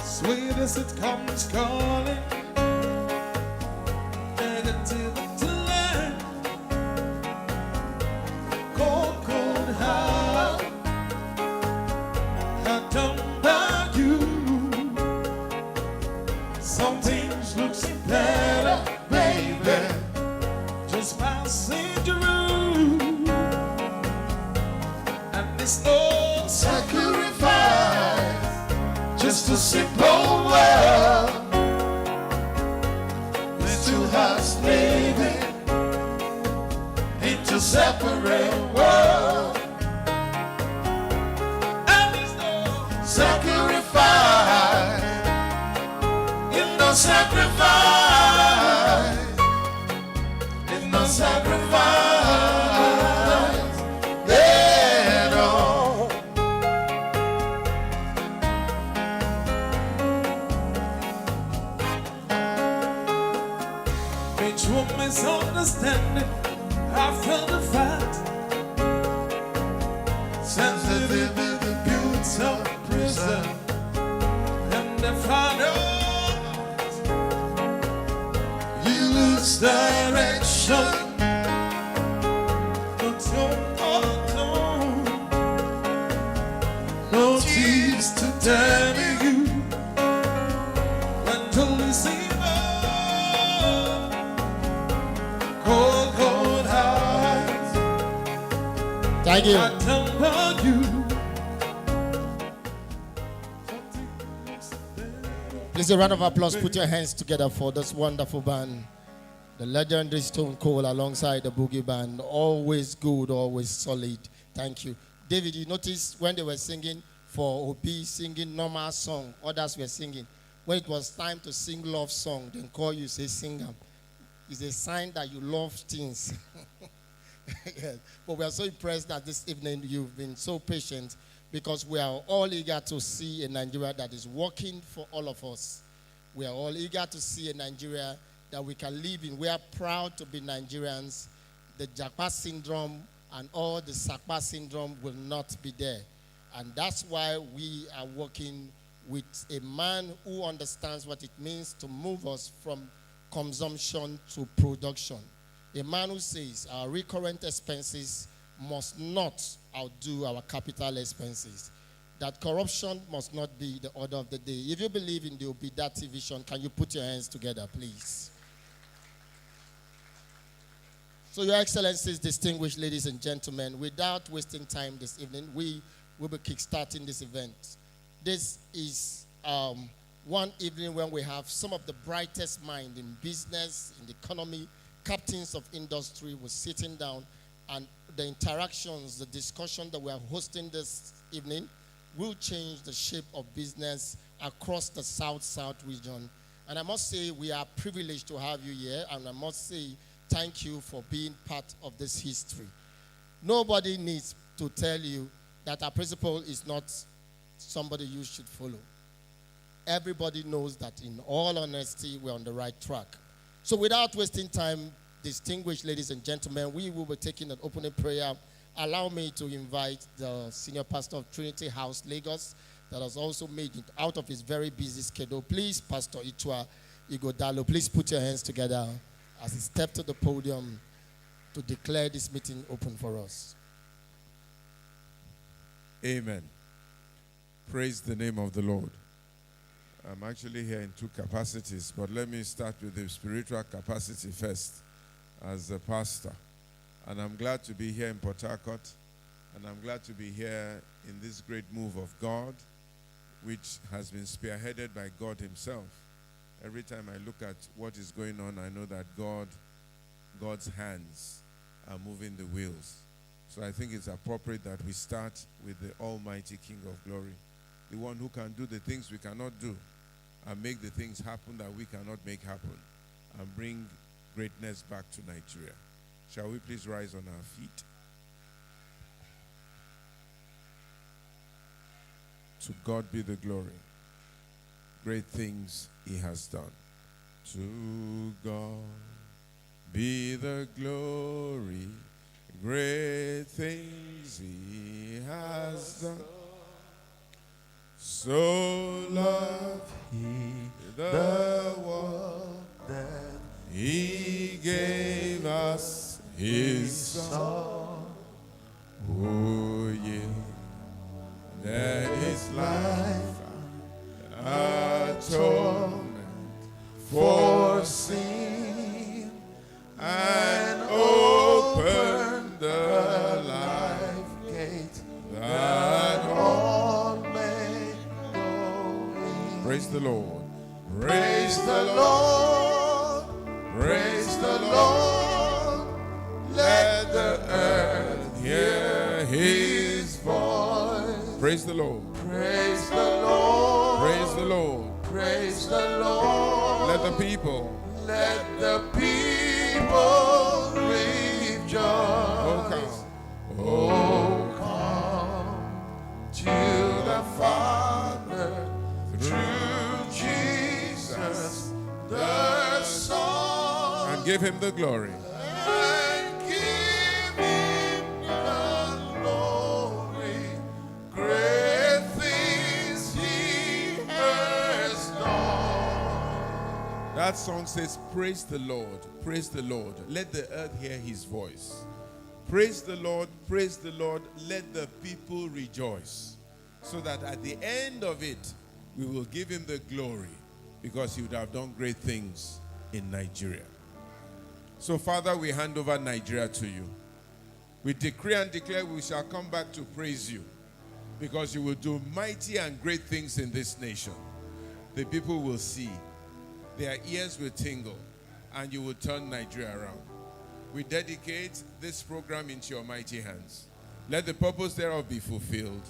Sweet as it comes calling, negative to land. Cold, cold heart, hurt down by you. Some things look better, baby, just passing through. And it's no sacrifice, just a simple world. There's two hearts living into separate worlds. And there's no sacrifice, in no sacrifice. sacrifice. Yeah, no. Mutual misunderstanding, I felt the fact. Sensitive in the beauty of prison. And if I know you lose direction, but no tears to tell you when only see cold, cold hearts. Thank you. I tell you. Please, a round of applause. Put your hands together for this wonderful band. The legendary Stone Cold alongside the Boogie Band. Always good, always solid. Thank you. David, you noticed when they were singing for Obi, singing normal song, others were singing. When it was time to sing love song, then call you, say sing them. It's a sign that you love things. Yes. But we are so impressed that this evening you've been so patient, because we are all eager to see a Nigeria that is working for all of us. We are all eager to see a Nigeria that we can live in. We are proud to be Nigerians. The Japa syndrome and all the Sakpa syndrome will not be there. And that's why we are working with a man who understands what it means to move us from consumption to production. A man who says our recurrent expenses must not outdo our capital expenses. That corruption must not be the order of the day. If you believe in the Obi-Datti vision, can you put your hands together, please? So, Your Excellencies, distinguished ladies and gentlemen, without wasting time this evening, we will be kickstarting this event. This is one evening when we have some of the brightest minds in business, in the economy, captains of industry were sitting down, and the interactions, the discussion that we are hosting this evening will change the shape of business across the South-South region. And I must say we are privileged to have you here, and I must say thank you for being part of this history. Nobody needs to tell you that our principal is not somebody you should follow. Everybody knows that in all honesty, we're on the right track. So without wasting time, distinguished ladies and gentlemen, we will be taking an opening prayer. Allow me to invite the senior pastor of Trinity House, Lagos, that has also made it out of his very busy schedule. Please, Pastor Ichua Igodalo, please put your hands together as he steps to the podium to declare this meeting open for us. Amen. Praise the name of the Lord. I'm actually here in two capacities, but let me start with the spiritual capacity first as a pastor. And I'm glad to be here in Port Harcourt, and I'm glad to be here in this great move of God, which has been spearheaded by God himself. Every time I look at what is going on, I know that God's hands are moving the wheels. So I think it's appropriate that we start with the Almighty King of Glory, the one who can do the things we cannot do, and make the things happen that we cannot make happen, and bring greatness back to Nigeria. Shall we please rise on our feet? To God be the glory. Great things he has done. To God be the glory. Great things he has done. So loved he the world that he gave us his Son. Oh yeah, there is life, atonement for sin, and open the life gate that all may go in. Praise the Lord. Praise the Lord. Praise the Lord. Let the earth hear his voice. Praise the Lord. Praise the Lord. Praise the Lord. Praise the Lord. Let the people. Let the people ring. give him the glory. And give him the glory. Great things he has done. That song says, praise the Lord, praise the Lord. Let the earth hear his voice. Praise the Lord, let the people rejoice. So that at the end of it, we will give him the glory because he would have done great things in Nigeria. So Father, we hand over Nigeria to you. We decree and declare we shall come back to praise you because you will do mighty and great things in this nation. The people will see, their ears will tingle, and you will turn Nigeria around. We dedicate this program into your mighty hands. Let the purpose thereof be fulfilled.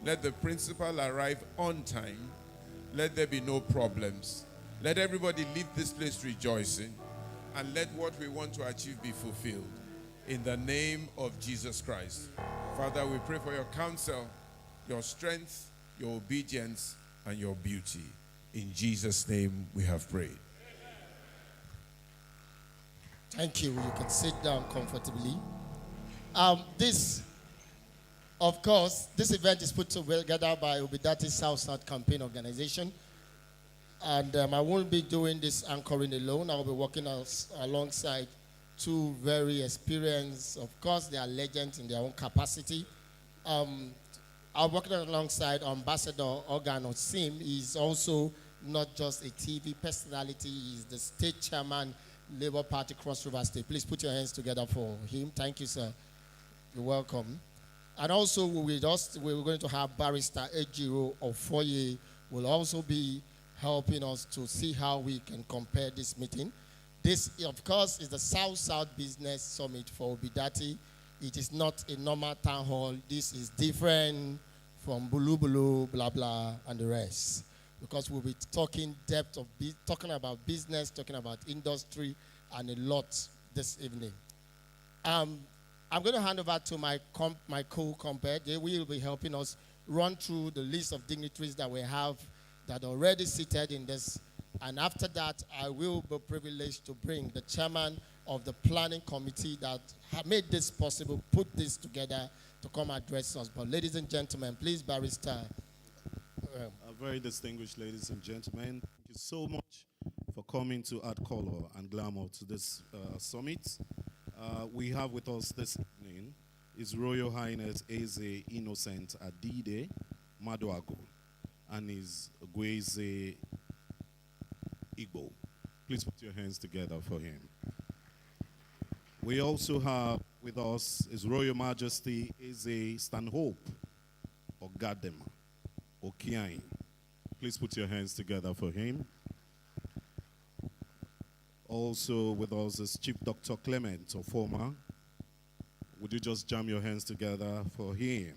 Let the principal arrive on time. Let there be no problems. Let everybody leave this place rejoicing. And let what we want to achieve be fulfilled. In the name of Jesus Christ. Father, we pray for your counsel, your strength, your obedience, and your beauty. In Jesus' name we have prayed. Thank you. You can sit down comfortably. This event is put together by Obi-Datti South Campaign Organization. And I won't be doing this anchoring alone. I'll be working alongside two very experienced, of course, they are legends in their own capacity. I'm working alongside Ambassador Organ Sim. He's also not just a TV personality, he's the state chairman, Labour Party Cross River State. Please put your hands together for him. Thank you, sir. You're welcome. And also, we're going to have Barrister Ejiro Ofoye will also be helping us to see how we can compare this meeting. This, of course, is the South-South Business Summit for Obi-Datti. It is not a normal town hall. This is different from Bulu Bulu, blah, blah, and the rest. Because we'll be talking talking about business, talking about industry, and a lot this evening. I'm going to hand over to my co-compare. They will be helping us run through the list of dignitaries that we have that are already seated in this. And after that, I will be privileged to bring the chairman of the planning committee that made this possible, put this together to come address us. But ladies and gentlemen, please, Barrister. Very distinguished ladies and gentlemen, thank you so much for coming to add color and glamour to this summit. We have with us this evening His Royal Highness Eze Innocent Adide Maduago and His Gweze Igbo. Please put your hands together for him. We also have with us His Royal Majesty Eze Stanhope Ogadema Okiain. Please put your hands together for him. Also with us is Chief Dr. Clement Ofoma. Would you just jam your hands together for him?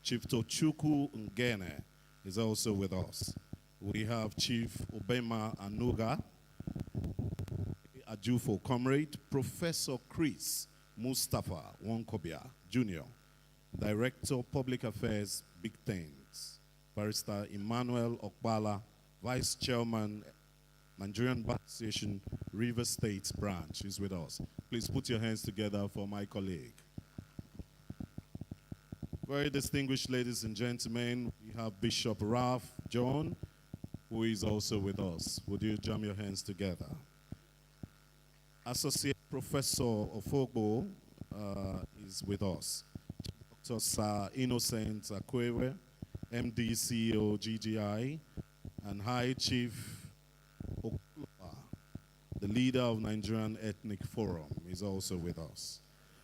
Chief Tochukwu Ngene is also with us. We have Chief Obema Anuga, Ajufo Comrade, Professor Chris Mustafa Wonkobia Jr., Director Public Affairs, Big Things. Barrister Emmanuel Okbala, Vice Chairman, Nigerian Bar Association, River State Branch, is with us. Please put your hands together for my colleague. Very distinguished ladies and gentlemen, we have Bishop Ralph John, who is also with us. Would you jam your hands together? Associate Professor Ofogbo is with us. Dr. Sir Innocent Akwewe, MD CEO GGI, and High Chief Okuloba, the leader of Nigerian Ethnic Forum, is also with us.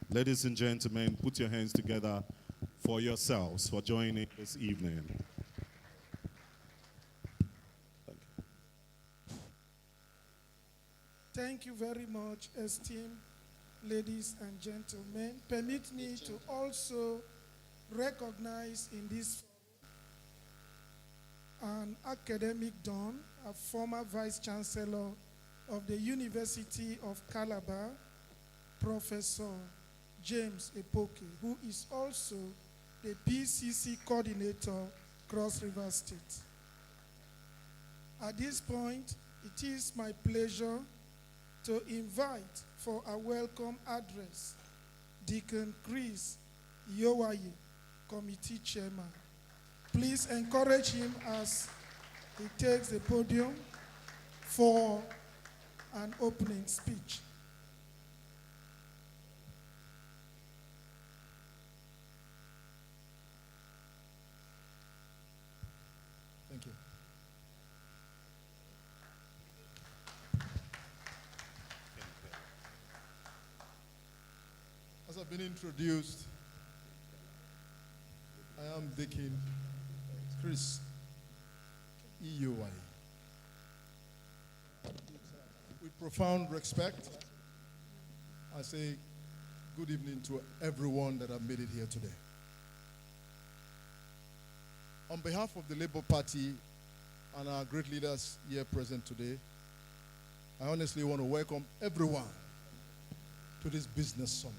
Ladies and gentlemen, put your hands together for yourselves for joining this evening. Thank you very much, esteemed ladies and gentlemen. Permit me to also recognize in this an academic don, a former Vice Chancellor of the University of Calabar, Professor James Epoke, who is also the PCC Coordinator, Cross River State. At this point, it is my pleasure to invite for a welcome address Deacon Chris Yowaye, Committee Chairman. Please encourage him as he takes the podium for an opening speech. Thank you. As I've been introduced, I am Deacon Chris EOI. With profound respect, I say good evening to everyone that have made it here today. On behalf of the Labour Party and our great leaders here present today, I honestly want to welcome everyone to this business summit.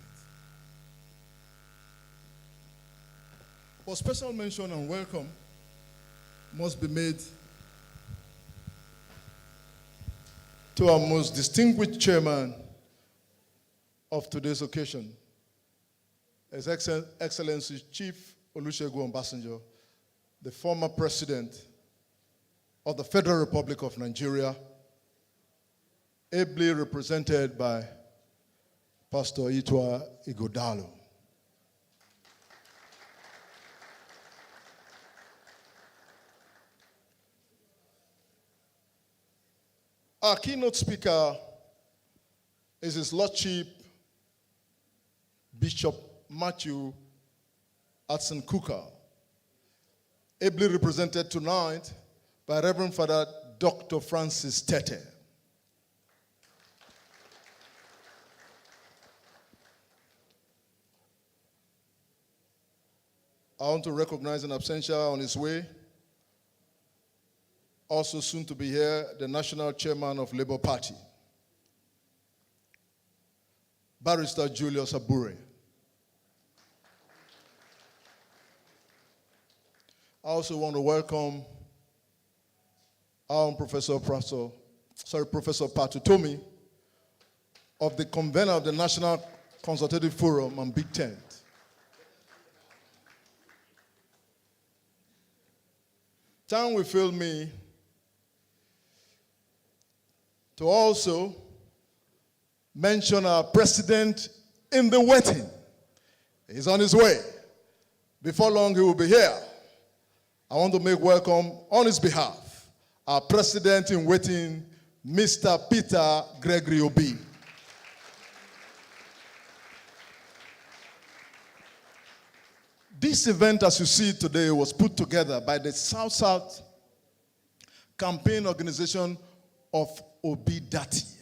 But special mention and welcome must be made to our most distinguished chairman of today's occasion, His Excellency Chief Olusegun Obasanjo, the former president of the Federal Republic of Nigeria, ably represented by Pastor Itwa Igodalo. Our keynote speaker is His Lordship Bishop Matthew Atson Kuka, ably represented tonight by Reverend Father Dr. Francis Tete. I want to recognize an absentia on his way. Also soon to be here, the National Chairman of Labour Party, Barrister Julius Abure. I also want to welcome our own Professor Pat Utomi, of the convener of the National Consultative Forum and Big Tent. Time will fail me to also mention our president in the waiting. He's on his way. Before long, he will be here. I want to make welcome on his behalf our president in waiting, Mr. Peter Gregory Obi. This event, as you see today, was put together by the South-South campaign organization of Obi-Datti.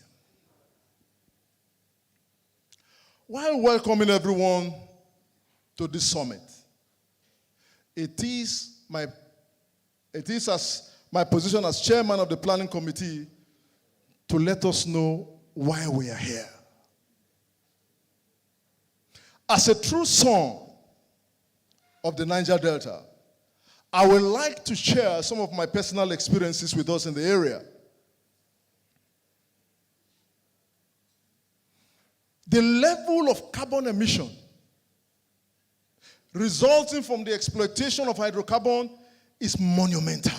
While welcoming everyone to this summit, it is as my position as chairman of the planning committee to let us know why we are here. As a true son of the Niger Delta, I would like to share some of my personal experiences with us in the area. The level of carbon emission resulting from the exploitation of hydrocarbon is monumental.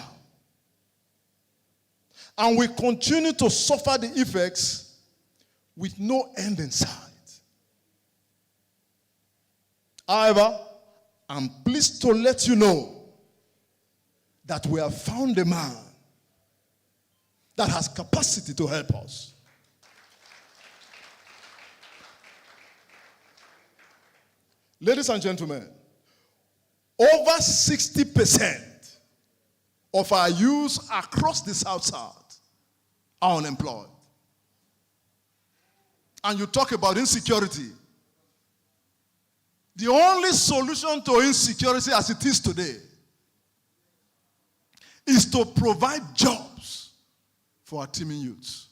And we continue to suffer the effects with no end in sight. However, I'm pleased to let you know that we have found a man that has capacity to help us. Ladies and gentlemen, over 60% of our youths across the South are unemployed. And you talk about insecurity. The only solution to insecurity as it is today is to provide jobs for our teeming youths.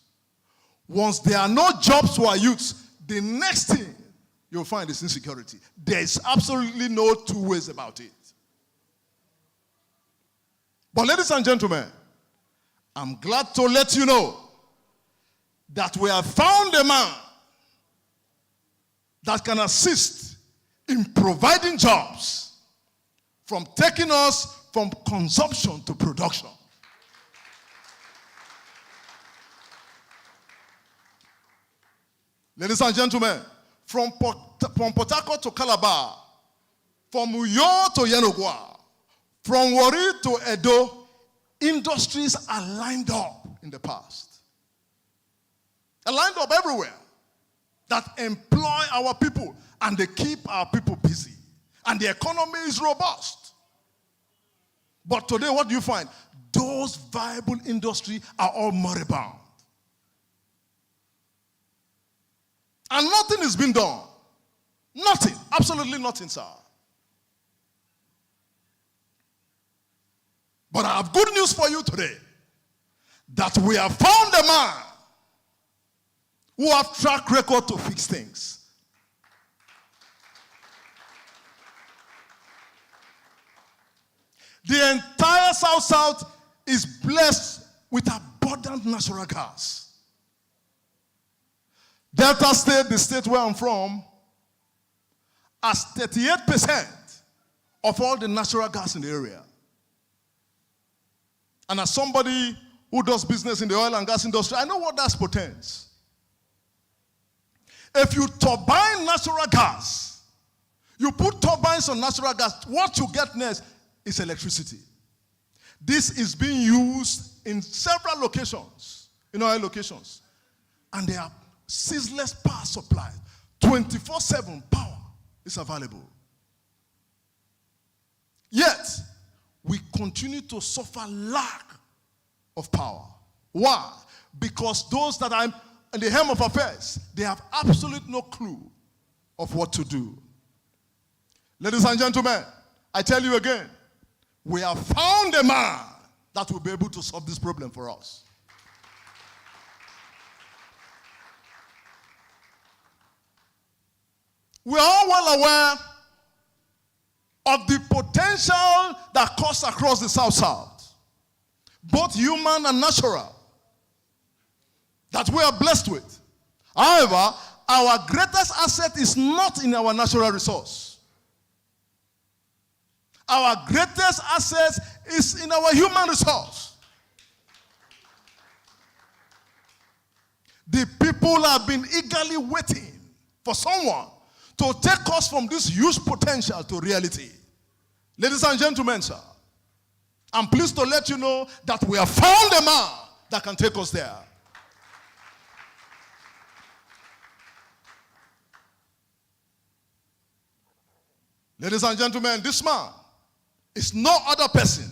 Once there are no jobs for our youths, the next thing you'll find is insecurity. There is absolutely no two ways about it. But ladies and gentlemen, I'm glad to let you know that we have found a man that can assist in providing jobs, from taking us from consumption to production. Ladies and gentlemen, from Port Harcourt to Calabar, from Uyo to Yenogwa, from Warri to Edo, industries are lined up in the past. They're lined up everywhere that employ our people, and they keep our people busy. And the economy is robust. But today, what do you find? Those viable industries are all moribund. And nothing is being done. Nothing. Absolutely nothing, sir. But I have good news for you today. That we have found a man who have track record to fix things. The entire South is blessed with abundant natural gas. Delta State, the state where I'm from, has 38% of all the natural gas in the area. And as somebody who does business in the oil and gas industry, I know what that portends. If you turbine natural gas, you put turbines on natural gas, what you get next is electricity. This is being used in several locations, in oil locations. And they are ceaseless power supply. 24/7 power is available. Yet, we continue to suffer lack of power. Why? Because those that are in the helm of affairs, they have absolutely no clue of what to do. Ladies and gentlemen, I tell you again, we have found a man that will be able to solve this problem for us. We are all well aware of the potential that cuts across the South, both human and natural, that we are blessed with. However, our greatest asset is not in our natural resource. Our greatest asset is in our human resource. The people have been eagerly waiting for someone to take us from this huge potential to reality. Ladies and gentlemen, sir, I'm pleased to let you know that we have found a man that can take us there. Ladies and gentlemen, this man is no other person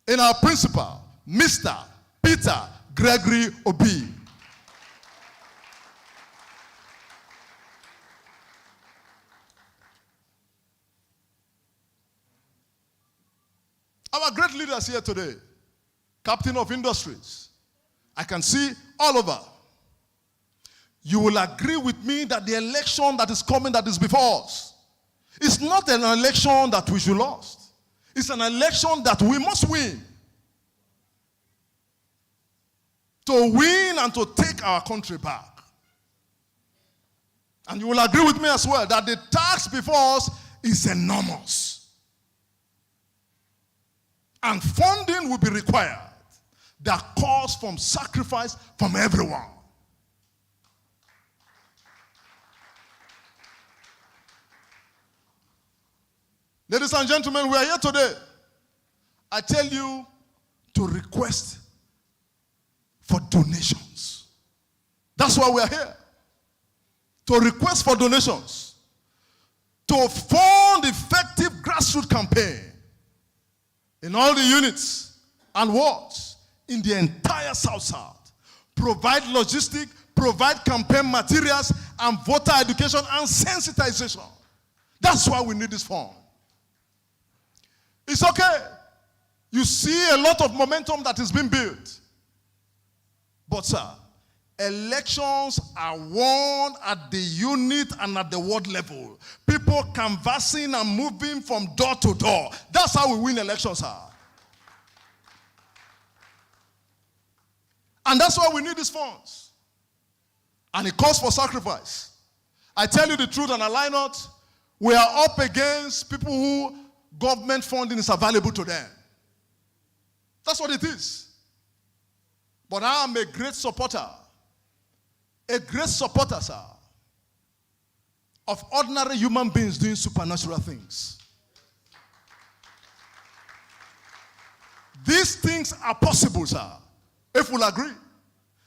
in our principal, Mr. Peter Gregory Obi. Our great leaders here today, Captain of Industries, I can see all over. You will agree with me that the election that is coming, that is before us, it's not an election that we should lose. It's an election that we must win. To win and to take our country back. And you will agree with me as well that the task before us is enormous. And funding will be required that calls from sacrifice from everyone. Ladies and gentlemen, we are here today. I tell you to request for donations. That's why we are here. To request for donations. To fund effective grassroots campaign in all the units and wards in the entire South. Provide logistics, provide campaign materials and voter education and sensitization. That's why we need this fund. It's okay. You see a lot of momentum that is being built. But sir, elections are won at the unit and at the ward level. People canvassing and moving from door to door. That's how we win elections, sir. And that's why we need these funds. And it calls for sacrifice. I tell you the truth, and I lie not, we are up against people who government funding is available to them. That's what it is. But I am a great supporter, sir, of ordinary human beings doing supernatural things. These things are possible, sir, if we'll agree.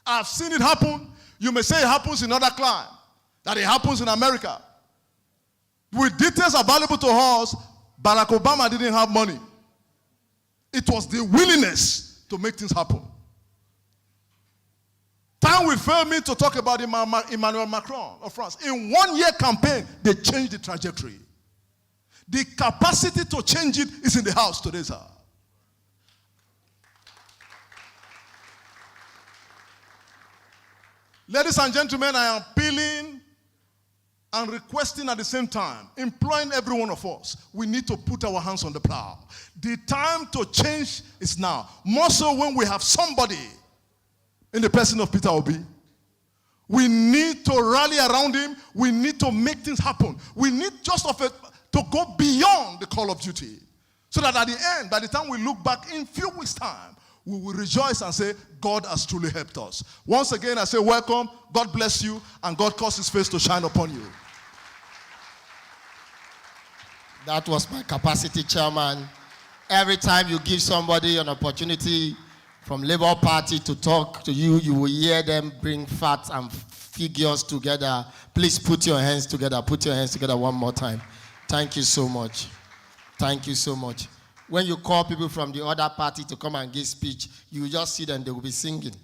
I've seen it happen. You may say it happens in other climes, that it happens in America. With details available to us, Barack Obama didn't have money. It was the willingness to make things happen. Time will fail me to talk about Emmanuel Macron of France. In 1 year campaign, they changed the trajectory. The capacity to change it is in the house today, sir. Ladies and gentlemen, I am appealing and requesting at the same time, imploring every one of us, we need to put our hands on the plow. The time to change is now. More so when we have somebody in the person of Peter Obi. We need to rally around him. We need to make things happen. We need to go beyond the call of duty. So that at the end, by the time we look back in a few weeks' time, we will rejoice and say, God has truly helped us. Once again, I say welcome, God bless you, and God cause his face to shine upon you. That was my capacity chairman. Every time you give somebody an opportunity from Labour Party to talk to you, you will hear them bring facts and figures together. Please put your hands together. Put your hands together one more time. Thank you so much. Thank you so much. When you call people from the other party to come and give speech, you just see them, they will be singing.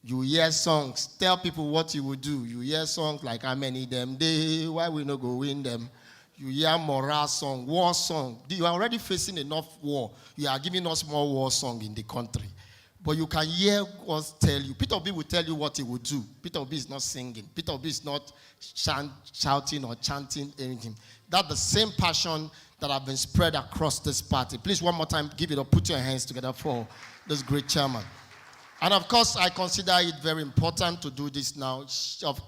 You hear songs. Tell people what you will do. You hear songs like how many them day, why we not go win them. You hear morale song, war song. You are already facing enough war. You are giving us more war song in the country. But you can hear us tell you. Peter Obi will tell you what he will do. Peter Obi is not singing. Peter Obi is not shouting or chanting anything. That's the same passion that have been spread across this party. Please, one more time, give it up. Put your hands together for this great chairman. And of course, I consider it very important to do this now.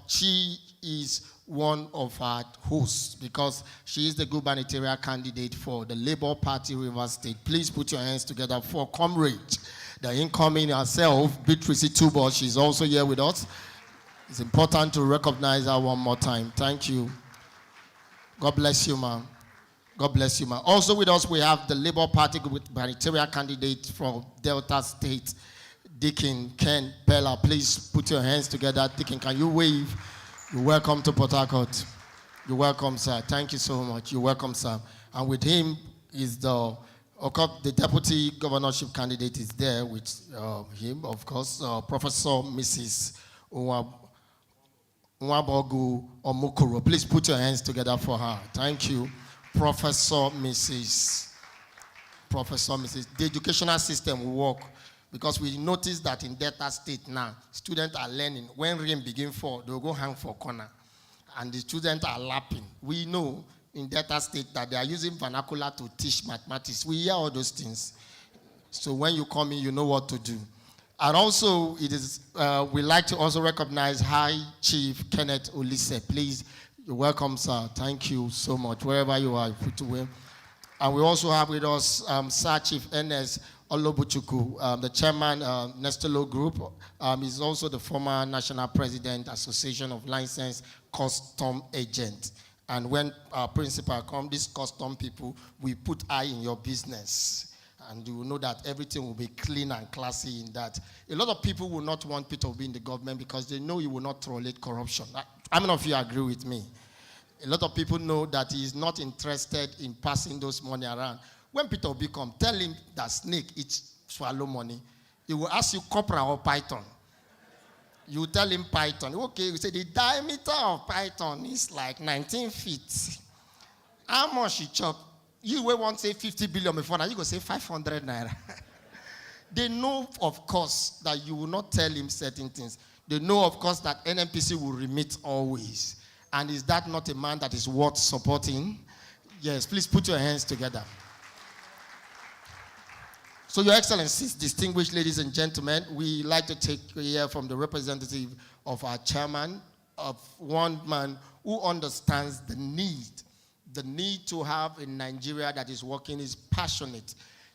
She is one of our hosts because she is the gubernatorial candidate for the Labour Party Rivers State. Please put your hands together for Comrade, the incoming herself, Beatrice Tubo. She's also here with us. It's important to recognize her one more time. Thank you. God bless you, ma'am. God bless you, ma'am. Also with us, we have the Labour Party gubernatorial candidate from Delta State, Deacon Ken Pella. Please put your hands together. Deacon, can you wave? You're welcome to Port Harcourt. You're welcome, sir. Thank you so much. You're welcome, sir. And with him is the deputy governorship candidate is there with him, of course, Professor Mrs. Nwabogu Omukoro. Please put your hands together for her. Thank you. Professor Mrs. The educational system will work because we notice that in Delta State now, students are learning. When rain begin fall, they'll go hang for corner. And the students are lapping. We know in Delta State that they are using vernacular to teach mathematics. We hear all those things. So when you come in, you know what to do. And also, we like to also recognize High Chief Kenneth Olise. Please, you're welcome, sir. Thank you so much. Wherever you are, put away. And we also have with us Sir Chief Ernest Olobuchuku, the chairman, Nestolo Group. He's also the former national president, Association of Licensed Custom Agents. And when our principal comes, these custom people, we put eye in your business. And you will know that everything will be clean and classy in that. A lot of people will not want Peter Obi in the government because they know he will not tolerate corruption. How many of you agree with me? A lot of people know that he is not interested in passing those money around. When Peter Obi comes, tell him that snake eats swallow money. He will ask you copra or python. You tell him python. Okay, you say the diameter of python is like 19 feet. How much you chop? You will want to say 50 billion before now. You go say 500 naira. They know, of course, that you will not tell him certain things. They know, of course, that NNPC will remit always. And is that not a man that is worth supporting? Yes, please put your hands together. So, Your Excellencies, distinguished ladies and gentlemen, we like to take here from the representative of our chairman, of one man who understands the need to have a Nigeria that is working, is passionate.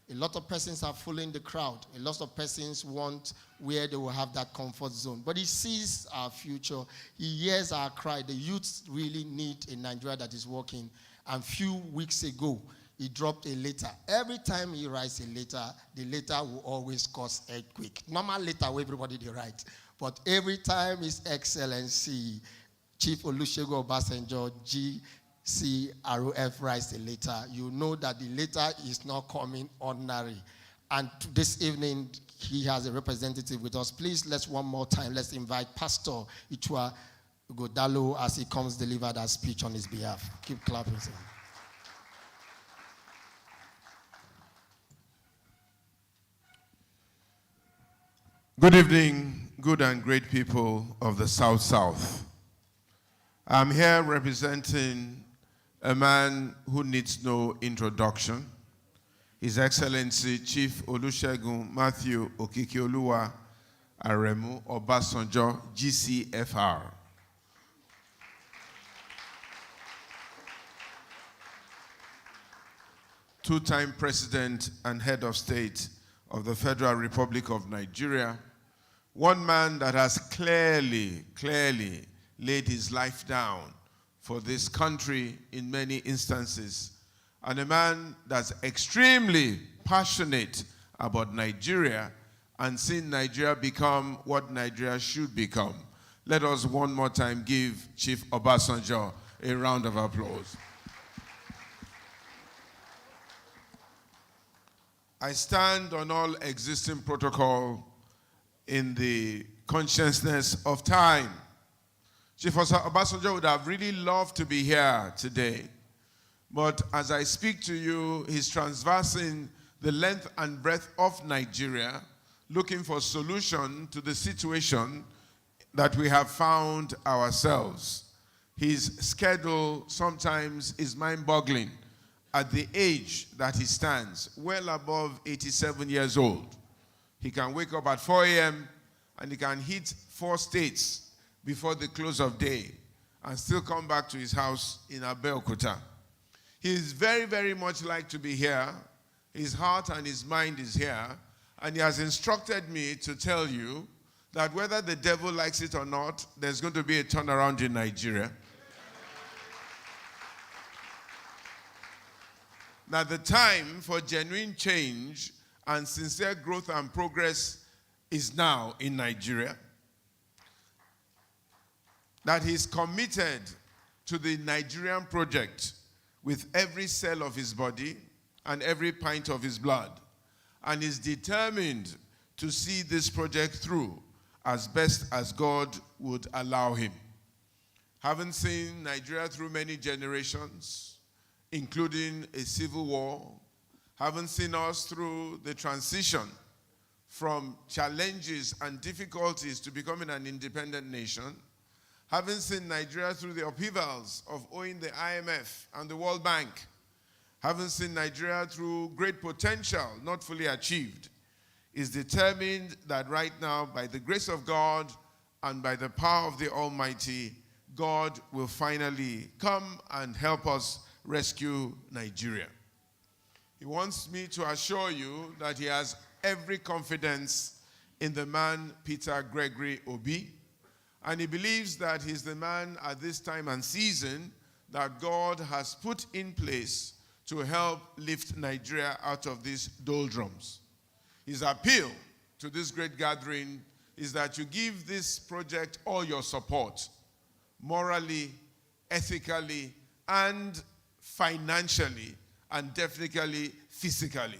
A lot of persons are following the crowd. A lot of persons want where they will have that comfort zone. But he sees our future. He hears our cry. The youths really need a Nigeria that is working. And few weeks ago, he dropped a letter. Every time he writes a letter, the letter will always cause earthquake. Normal letter where everybody they write. But every time His Excellency Chief Olusegun Obasanjo, GCROF, writes a letter, you know that the letter is not coming ordinary. And this evening, he has a representative with us. Please, one more time, let's invite Pastor Ichua Godalo as he comes deliver that speech on his behalf. Keep clapping, sir. Good evening, good and great people of the South. I'm here representing a man who needs no introduction. His Excellency Chief Olusegun Matthew Okikeoluwa Aremu Obasanjo, GCFR. Two-time President and Head of State of the Federal Republic of Nigeria, one man that has clearly laid his life down for this country in many instances, and a man that's extremely passionate about Nigeria and seeing Nigeria become what Nigeria should become. Let us one more time give Chief Obasanjo a round of applause. I stand on all existing protocol in the consciousness of time. Chief Obasanjo would have really loved to be here today. But as I speak to you, he's transversing the length and breadth of Nigeria, looking for solution to the situation that we have found ourselves. His schedule sometimes is mind-boggling at the age that he stands, well above 87 years old. He can wake up at 4 a.m. and he can hit 4 states before the close of day and still come back to his house in Abeokuta. He is very much like to be here. His heart and his mind is here. And he has instructed me to tell you that whether the devil likes it or not, there's going to be a turnaround in Nigeria. Now, the time for genuine change and sincere growth and progress is now in Nigeria. That he's committed to the Nigerian project with every cell of his body and every pint of his blood, and is determined to see this project through as best as God would allow him. Having seen Nigeria through many generations, including a civil war, having seen us through the transition from challenges and difficulties to becoming an independent nation, having seen Nigeria through the upheavals of owing the IMF and the World Bank, having seen Nigeria through great potential not fully achieved, is determined that right now, by the grace of God and by the power of the Almighty, God will finally come and help us rescue Nigeria. He wants me to assure you that he has every confidence in the man Peter Gregory Obi, and he believes that he's the man at this time and season that God has put in place to help lift Nigeria out of these doldrums. His appeal to this great gathering is that you give this project all your support, morally, ethically, and financially, and definitely physically.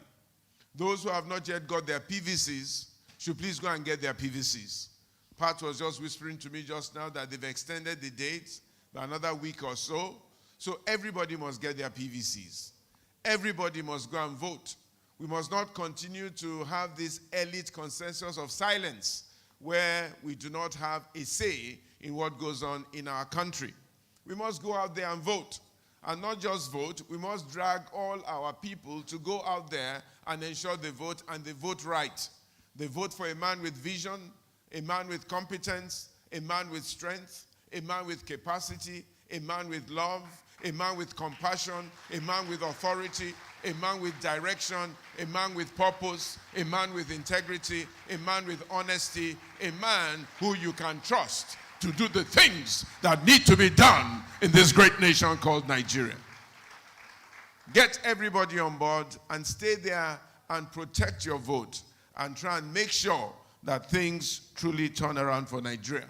Those who have not yet got their PVCs should please go and get their PVCs. Pat was just whispering to me just now that they've extended the date by another week or so. So everybody must get their PVCs. Everybody must go and vote. We must not continue to have this elite consensus of silence where we do not have a say in what goes on in our country. We must go out there and vote. And not just vote, we must drag all our people to go out there and ensure they vote, and they vote right. They vote for a man with vision, a man with competence, a man with strength, a man with capacity, a man with love, a man with compassion, a man with authority, a man with direction, a man with purpose, a man with integrity, a man with honesty, a man who you can trust to do the things that need to be done in this great nation called Nigeria. Get everybody on board and stay there and protect your vote and try and make sure that things truly turn around for Nigeria.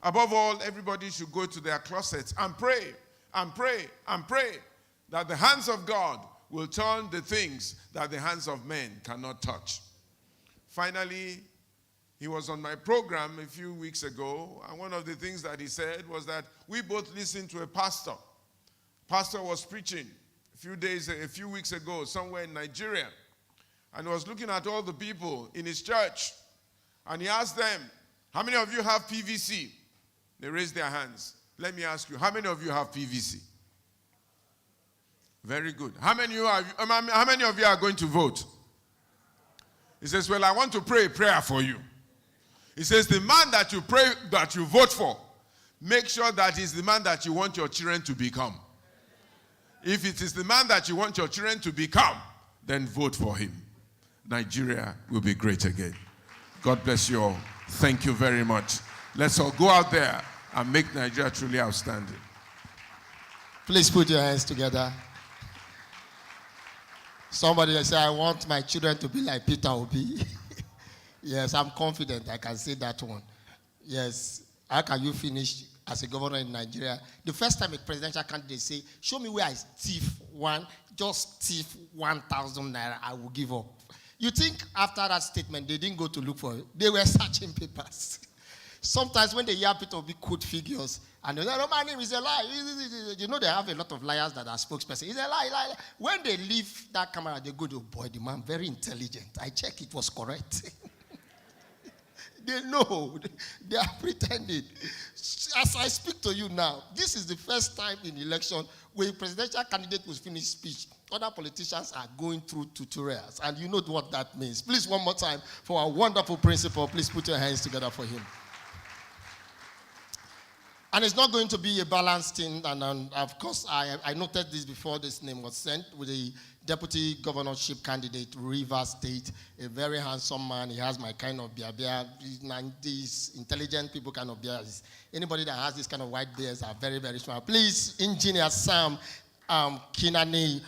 Above all, everybody should go to their closets and pray and pray and pray that the hands of God will turn the things that the hands of men cannot touch. Finally, he was on my program a few weeks ago, and one of the things that he said was that we both listened to a pastor. Pastor was preaching a few weeks ago somewhere in Nigeria, and was looking at all the people in his church, and he asked them, how many of you have PVC? They raised their hands. Let me ask you, how many of you have PVC? Very good. How many of you are going to vote? He says, well, I want to pray a prayer for you. He says, the man that you pray, that you vote for, make sure that is the man that you want your children to become. If it is the man that you want your children to become, then vote for him. Nigeria will be great again. God bless you all. Thank you very much. Let's all go out there and make Nigeria truly outstanding. Please put your hands together. Somebody say, I want my children to be like Peter Obi. Yes, I'm confident I can say that one. Yes. How can you finish as a governor in Nigeria? The first time a presidential candidate say, show me where I thief 1,000 naira, I will give up. You think after that statement, they didn't go to look for it? They were searching papers. Sometimes when they hear Peter Obi quote figures, and they say, no, my name is a lie. You know, they have a lot of liars that are spokespersons. It's a lie. When they leave that camera, they go to, boy, the man, very intelligent. I check it was correct. They know. They are pretending. As I speak to you now, this is the first time in election where a presidential candidate will finish speech. Other politicians are going through tutorials, and you know what that means. Please, one more time, for our wonderful principal, please put your hands together for him. And it's not going to be a balanced thing, and of course, I noted this before this name was sent, with the deputy governorship candidate, Rivers State, a very handsome man. He has my kind of beard. These intelligent people kind of beards. Anybody that has this kind of white beards are very, very smart. Please, Engineer Sam Kinani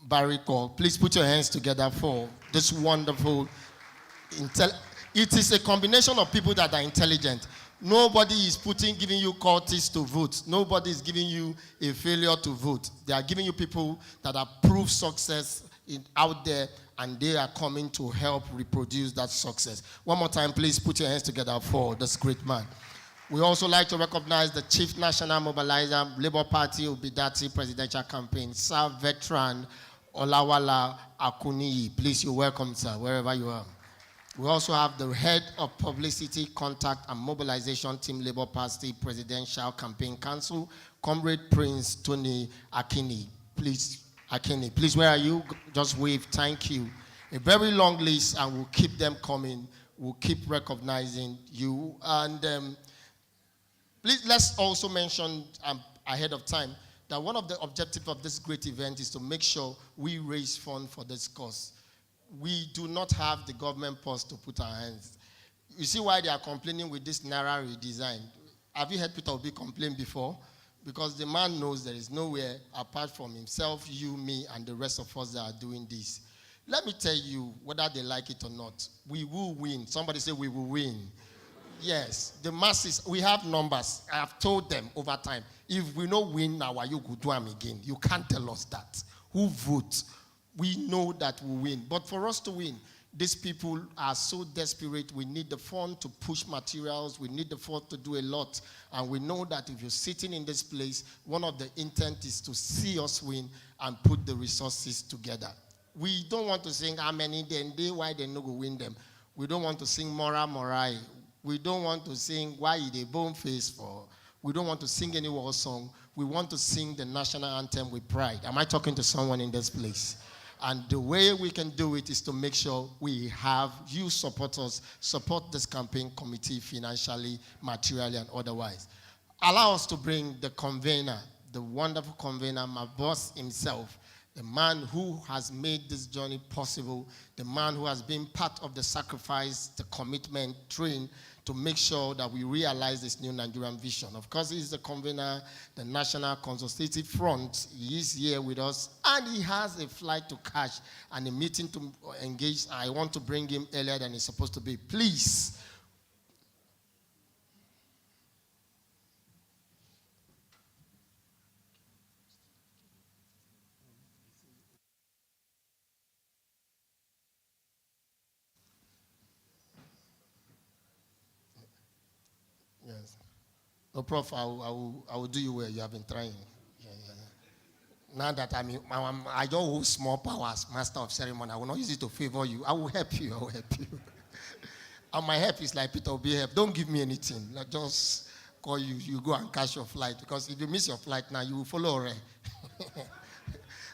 Bariko, please put your hands together for this wonderful it is a combination of people that are intelligent. Nobody is giving you courtesies to vote. Nobody is giving you a failure to vote. They are giving you people that have proved success out there, and they are coming to help reproduce that success. One more time, please put your hands together for this great man. We also like to recognize the Chief National Mobilizer, Labour Party, Obi-Datti Presidential Campaign, Sir Veteran Olawala Akuniyi. Please, you're welcome, sir, wherever you are. We also have the head of publicity, contact, and mobilization team, Labour Party Presidential Campaign Council, Comrade Prince Tony Akini. Please, Akini, please, where are you? Just wave, thank you. A very long list, and we'll keep them coming. We'll keep recognizing you. And please, let's also mention ahead of time that one of the objectives of this great event is to make sure we raise funds for this cause. We do not have the government purse to put our hands. You see why they are complaining with this Naira redesign. Have you heard Peter Obi complain before? Because the man knows there is nowhere apart from himself, you, me, and the rest of us that are doing this. Let me tell you, whether they like it or not, we will win. Somebody say we will win. Yes, the masses, we have numbers. I have told them over time, if we don't win now, you could do them again. You can't tell us that. Who votes? We know that we win. But for us to win, these people are so desperate. We need the fund to push materials. We need the fund to do a lot. And we know that if you're sitting in this place, one of the intent is to see us win and put the resources together. We don't want to sing how many they why they no go win them. We don't want to sing Mora Morai. We don't want to sing why they bone face for We don't want to sing any war song. We want to sing the national anthem with pride. Am I talking to someone in this place? And the way we can do it is to make sure we have you support us, support this campaign committee financially, materially, and otherwise. Allow us to bring the convener, the wonderful convener, my boss himself, the man who has made this journey possible, the man who has been part of the sacrifice, the commitment, train to make sure that we realize this new Nigerian vision. Of course, he's the convener, the National Consultative Front. He is here with us, and he has a flight to catch and a meeting to engage. I want to bring him earlier than he's supposed to be. Please. Yes. No, Prof, I will do you well. You have been trying. Yeah. Now that I don't hold small powers, master of ceremony, I will not use it to favor you. I will help you. And my help is like Peter Obi help. Don't give me anything. Like just call you. You go and catch your flight. Because if you miss your flight now, you will follow Ore.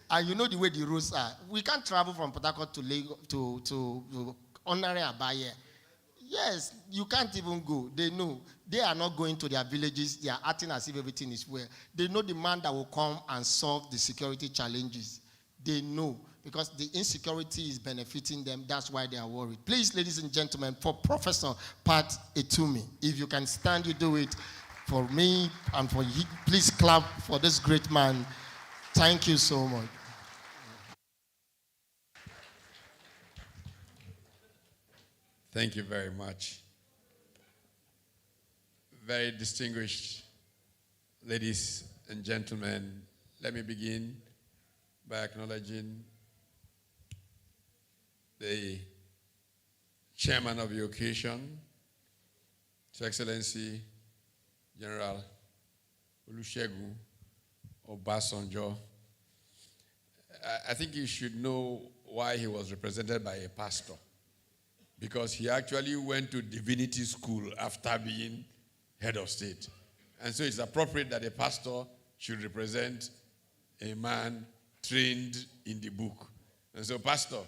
And you know the way the rules are. We can't travel from Port Harcourt to Lagos to Honorary Abaye. Yes, you can't even go. They know. They are not going to their villages. They are acting as if everything is well. They know the man that will come and solve the security challenges. They know. Because the insecurity is benefiting them. That's why they are worried. Please, ladies and gentlemen, for Professor Pat Utomi, if you can stand, you do it. For me and for you, please clap for this great man. Thank you so much. Thank you very much. Very distinguished ladies and gentlemen, let me begin by acknowledging the chairman of the occasion, His Excellency General Olusegun Obasanjo. I think you should know why he was represented by a pastor. Because he actually went to divinity school after being head of state. And so it's appropriate that a pastor should represent a man trained in the book. And so, Pastor,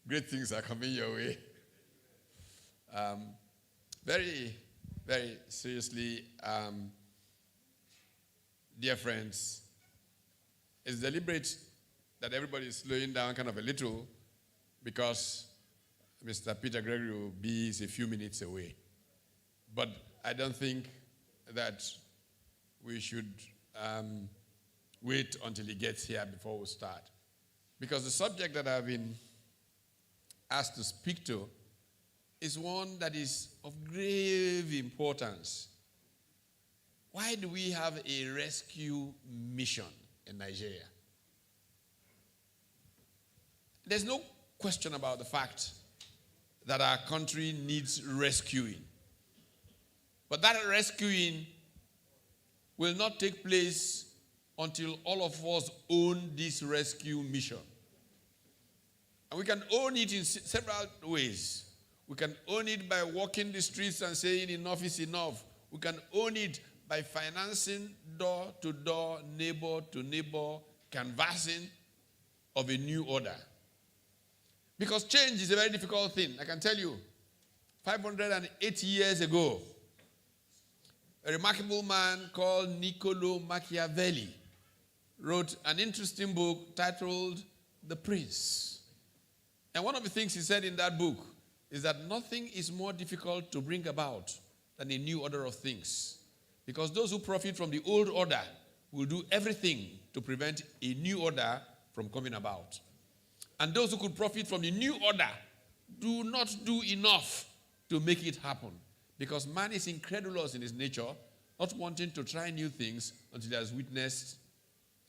great things are coming your way. Very, very seriously, dear friends, it's deliberate that everybody is slowing down kind of a little because Mr. Peter Gregory will be a few minutes away. But I don't think that we should wait until he gets here before we start. Because the subject that I've been asked to speak to is one that is of grave importance. Why do we have a rescue mission in Nigeria? There's no question about the fact that our country needs rescuing. But that rescuing will not take place until all of us own this rescue mission. And we can own it in several ways. We can own it by walking the streets and saying enough is enough. We can own it by financing door to door, neighbor to neighbor, canvassing of a new order. Because change is a very difficult thing. I can tell you, 508 years ago, a remarkable man called Niccolo Machiavelli wrote an interesting book titled The Prince. And one of the things he said in that book is that nothing is more difficult to bring about than a new order of things. Because those who profit from the old order will do everything to prevent a new order from coming about. And those who could profit from the new order do not do enough to make it happen. Because man is incredulous in his nature, not wanting to try new things until he has witnessed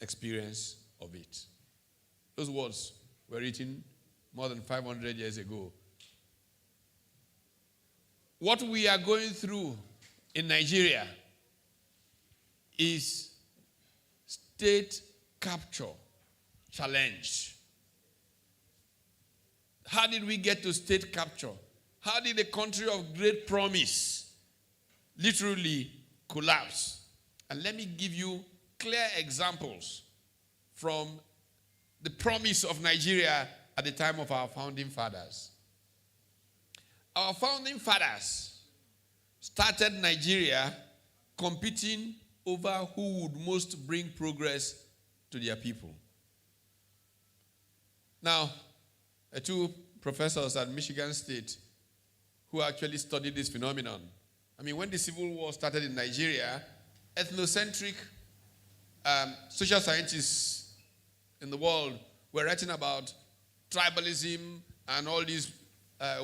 experience of it. Those words were written more than 500 years ago. What we are going through in Nigeria is state capture challenge. How did we get to state capture? How did a country of great promise literally collapse. And let me give you clear examples from the promise of Nigeria at the time of our founding fathers. Our founding fathers started Nigeria competing over who would most bring progress to their people. Now, two professors at Michigan State who actually studied this phenomenon. I mean, when the Civil War started in Nigeria, ethnocentric social scientists in the world were writing about tribalism and all these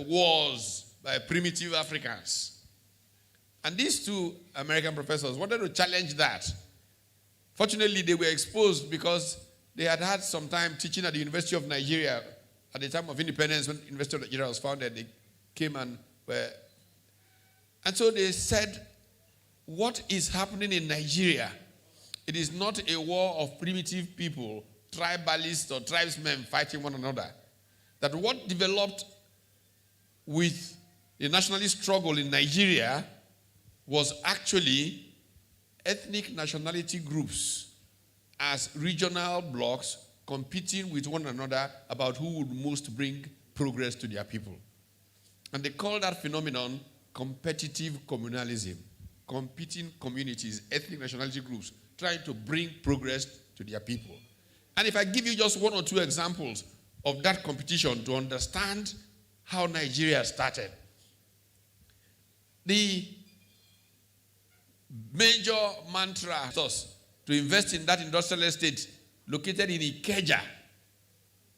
wars by primitive Africans. And these two American professors wanted to challenge that. Fortunately, they were exposed because they had had some time teaching at the University of Nigeria at the time of independence when the University of Nigeria was founded. They came and were... And so they said, what is happening in Nigeria? It is not a war of primitive people, tribalists or tribesmen fighting one another. That what developed with the nationalist struggle in Nigeria was actually ethnic nationality groups as regional blocks competing with one another about who would most bring progress to their people. And they call that phenomenon competitive communalism. Competing communities, ethnic nationality groups, trying to bring progress to their people. And if I give you just one or two examples of that competition to understand how Nigeria started. The major mantra was to invest in that industrial estate located in Ikeja